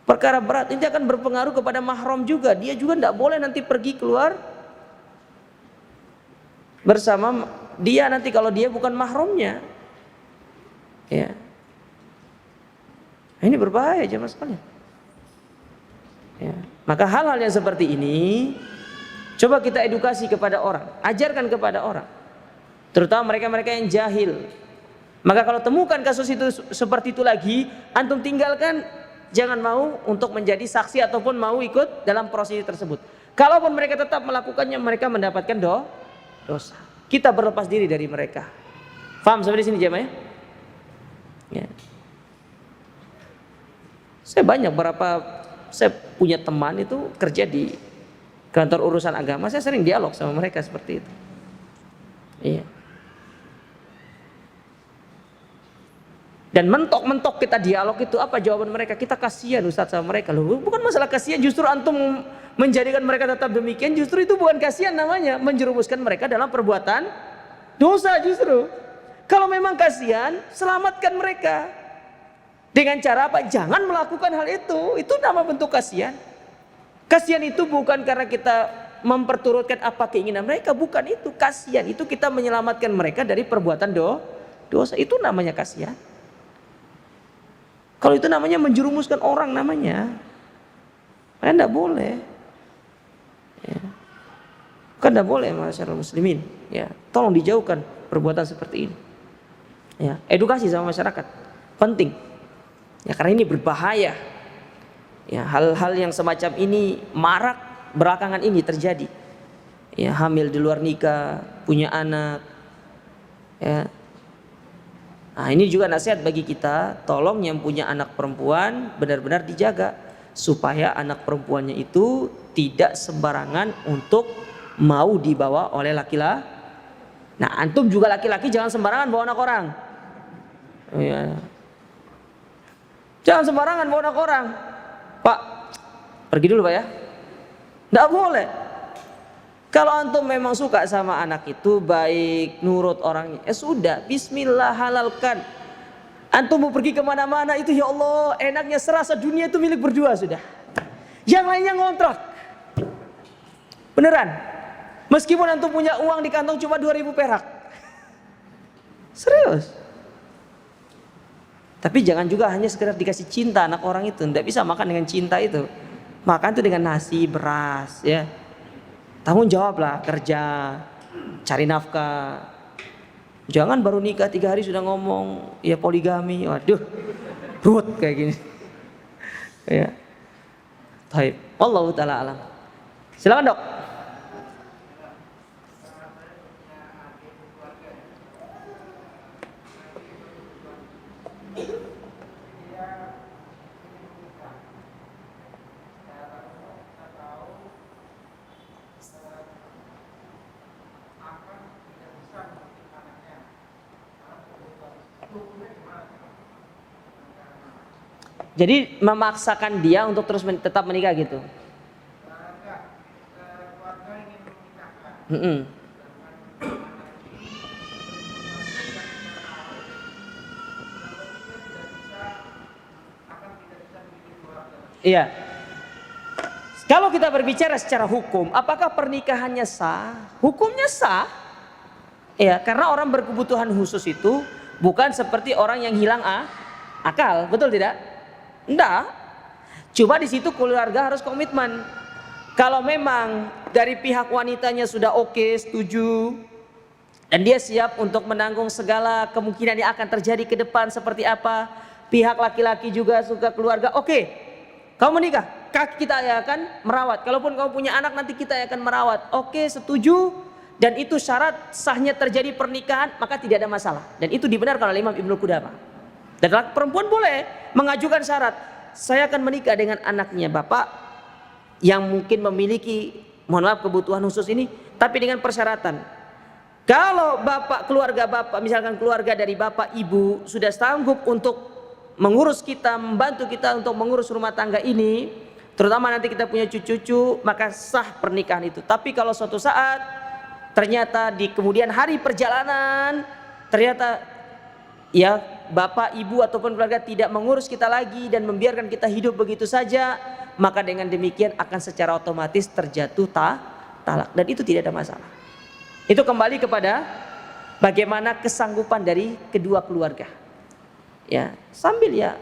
Perkara berat. Ini akan berpengaruh kepada mahram juga. Dia juga tidak boleh nanti pergi keluar bersama dia nanti kalau dia bukan mahramnya. Ya. Ini berbahaya jemaah sekalian. Ya. Maka hal-hal yang seperti ini coba kita edukasi kepada orang, ajarkan kepada orang, terutama mereka-mereka yang jahil. Maka kalau temukan kasus itu seperti itu lagi, antum tinggalkan, jangan mau untuk menjadi saksi ataupun mau ikut dalam proses tersebut. Kalaupun mereka tetap melakukannya, mereka mendapatkan dosa. Kita berlepas diri dari mereka. Faham sampai di sini jemaah? Ya. Saya punya teman itu kerja di kantor urusan agama, saya sering dialog sama mereka seperti itu. Iya. Dan mentok-mentok kita dialog itu apa jawaban mereka? Kita kasihan Ustaz sama mereka. Loh, bukan masalah kasihan, justru antum menjadikan mereka tetap demikian, justru itu bukan kasihan namanya, menjerumuskan mereka dalam perbuatan dosa justru. Kalau memang kasihan, selamatkan mereka. Dengan cara apa? Jangan melakukan hal itu. Itu nama bentuk kasihan. Kasihan itu bukan karena kita memperturutkan apa keinginan mereka, bukan itu. Kasihan itu kita menyelamatkan mereka dari perbuatan dosa. Itu namanya kasihan. Kalau itu namanya menjerumuskan orang namanya. Kan tidak boleh. Ya. Kan tidak boleh masyarakat muslimin. Ya, tolong dijauhkan perbuatan seperti ini. Ya, edukasi sama masyarakat penting. Ya, karena ini berbahaya. Ya, hal-hal yang semacam ini marak belakangan ini terjadi. Ya, hamil di luar nikah, punya anak. Ya. Nah, ini juga nasihat bagi kita, tolong yang punya anak perempuan benar-benar dijaga supaya anak perempuannya itu tidak sembarangan untuk mau dibawa oleh laki-laki. Nah, antum juga laki-laki jangan sembarangan bawa anak orang. Ya. Jangan sembarangan bawa anak orang. Pak, pergi dulu Pak ya. Tidak boleh. Kalau antum memang suka sama anak itu, baik, nurut orangnya, sudah, bismillah, halalkan. Antum mau pergi kemana-mana itu, ya Allah, enaknya serasa dunia itu milik berdua sudah. Yang lainnya ngontrak. Beneran. Meskipun antum punya uang di kantong cuma 2.000 perak. Serius. Tapi jangan juga hanya sekedar dikasih cinta anak orang itu. Tidak bisa makan dengan cinta itu. Makan itu dengan nasi, beras, ya. Tanggung jawablah, kerja, cari nafkah. Jangan baru nikah 3 hari sudah ngomong ya poligami. Waduh, ruwet kayak gini. Ya. Baik, wallahu taala alam. Silakan, Dok. Jadi memaksakan dia untuk terus tetap menikah gitu. Iya. Kalau kita berbicara secara hukum, apakah pernikahannya sah? Hukumnya sah. Iya, karena orang berkebutuhan khusus itu bukan seperti orang yang hilang akal, betul tidak? Enggak. Cuma di situ keluarga harus komitmen. Kalau memang dari pihak wanitanya sudah oke, setuju, dan dia siap untuk menanggung segala kemungkinan yang akan terjadi ke depan seperti apa, pihak laki-laki juga suka keluarga, oke, kamu menikah, kita yang akan merawat. Kalaupun kamu punya anak nanti kita yang akan merawat. Oke, setuju. Dan itu syarat sahnya terjadi pernikahan, maka tidak ada masalah. Dan itu dibenarkan oleh Imam Ibnu Qudamah. Dan perempuan boleh mengajukan syarat, saya akan menikah dengan anaknya bapak yang mungkin memiliki, mohon maaf, kebutuhan khusus ini, tapi dengan persyaratan. Kalau keluarga bapak, misalkan keluarga dari bapak ibu sudah sanggup untuk mengurus kita, membantu kita untuk mengurus rumah tangga ini, terutama nanti kita punya cucu-cucu, maka sah pernikahan itu. Tapi kalau suatu saat ternyata di kemudian hari perjalanan ternyata ya bapak, ibu ataupun keluarga tidak mengurus kita lagi dan membiarkan kita hidup begitu saja, maka dengan demikian akan secara otomatis terjatuh talak, dan itu tidak ada masalah. Itu kembali kepada bagaimana kesanggupan dari kedua keluarga. Ya, sambil ya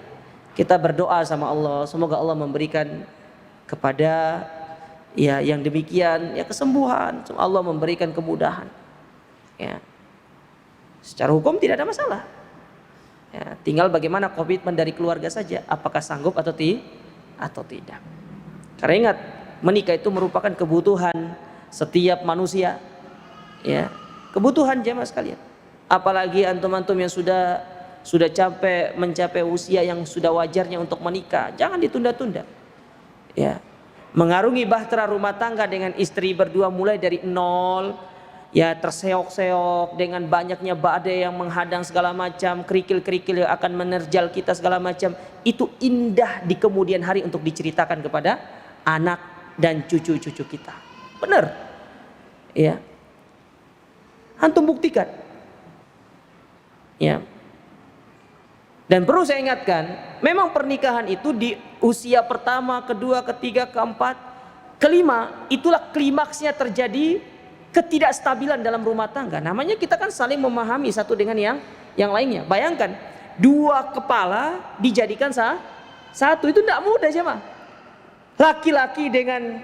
kita berdoa sama Allah, semoga Allah memberikan kepada ya yang demikian ya kesembuhan, Allah memberikan kemudahan. Ya. Secara hukum tidak ada masalah. Ya, tinggal bagaimana komitmen dari keluarga saja, apakah sanggup atau tidak. Karena ingat, menikah itu merupakan kebutuhan setiap manusia. Ya, kebutuhan jemaah sekalian. Apalagi antum-antum yang sudah mencapai usia yang sudah wajarnya untuk menikah, jangan ditunda-tunda. Ya, mengarungi bahtera rumah tangga dengan istri berdua mulai dari nol, ya terseok-seok dengan banyaknya badai yang menghadang segala macam, kerikil-kerikil yang akan menerjal kita segala macam, itu indah di kemudian hari untuk diceritakan kepada anak dan cucu-cucu kita. Benar, ya. Antum buktikan, ya. Dan perlu saya ingatkan, memang pernikahan itu di usia pertama, kedua, ketiga, keempat, kelima, itulah klimaksnya terjadi ketidakstabilan dalam rumah tangga. Namanya kita kan saling memahami satu dengan yang lainnya. Bayangkan, dua kepala dijadikan satu, itu tidak mudah jemaah. Laki-laki dengan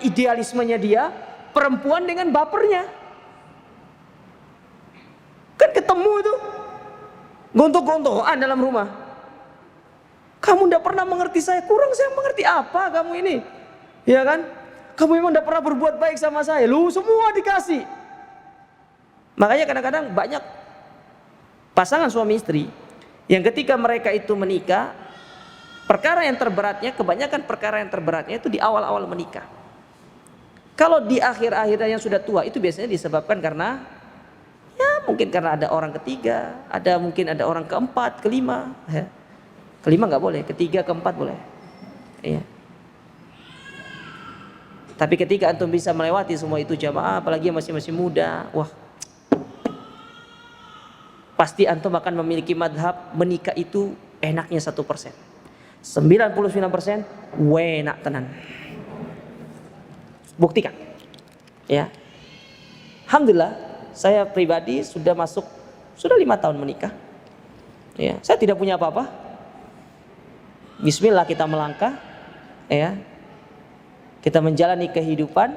idealismenya dia, perempuan dengan bapernya. Kan ketemu itu gontok-gontokan dalam rumah. Kamu tidak pernah mengerti saya, kurang saya mengerti apa kamu ini, ya kan? Kamu memang tidak pernah berbuat baik sama saya, lu semua dikasih. Makanya kadang-kadang banyak pasangan suami istri yang ketika mereka itu menikah, kebanyakan perkara yang terberatnya itu di awal-awal menikah. Kalau di akhir-akhirnya yang sudah tua, itu biasanya disebabkan karena ya mungkin karena ada orang ketiga, mungkin ada orang keempat, kelima. Ya. Kelima nggak boleh, ketiga, keempat boleh. Ya. Tapi ketika antum bisa melewati semua itu jamaah, apalagi yang masih muda, wah, pasti antum akan memiliki madhab menikah itu enaknya 1%. 99% enak tenan. Buktikan. Ya. Alhamdulillah, saya pribadi sudah 5 tahun menikah. Ya, saya tidak punya apa-apa. Bismillah kita melangkah, ya. Kita menjalani kehidupan,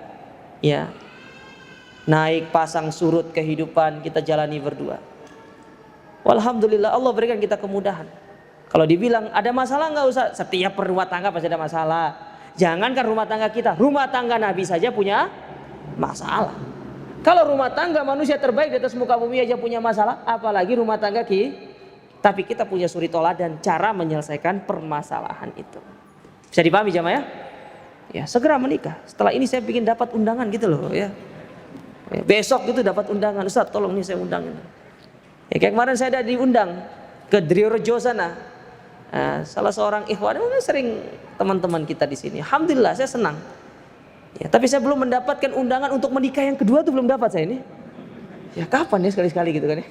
ya. Naik pasang surut kehidupan kita jalani berdua. Walhamdulillah Allah berikan kita kemudahan. Kalau dibilang ada masalah nggak usah, setiap rumah tangga pasti ada masalah. Jangankan rumah tangga kita, rumah tangga Nabi saja punya masalah. Kalau rumah tangga manusia terbaik di atas muka bumi aja punya masalah, apalagi rumah tangga tapi kita punya suri toladan cara menyelesaikan permasalahan itu. Bisa dipahami jamaah ya? Ya, segera menikah. Setelah ini saya bikin dapat undangan gitu loh ya. Besok gitu dapat undangan, Ustaz tolong nih saya undang. Ya, kayak kemarin saya ada diundang ke Driorejo sana. Nah, salah seorang ikhwan, sering teman-teman kita di sini. Alhamdulillah saya senang. Ya, tapi saya belum mendapatkan undangan untuk menikah yang kedua tuh belum dapat saya ini. Ya kapan ya sekali-sekali gitu kan ya.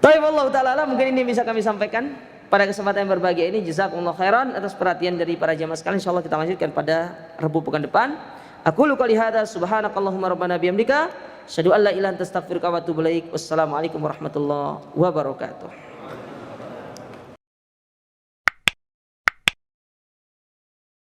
Tapi Allah Ta'ala mungkin ini bisa kami sampaikan pada kesempatan yang berbahagia ini. Jazakumullah khairan atas perhatian dari para jamaah sekalian. InsyaAllah kita lanjutkan pada Rabu pekan depan. Aku qali hadza subhanakallahumma rabbana bihamdika asyhadu an la ilaha illa anta astaghfiruka wa atubu ilaik. Wassalamualaikum warahmatullahi wabarakatuh.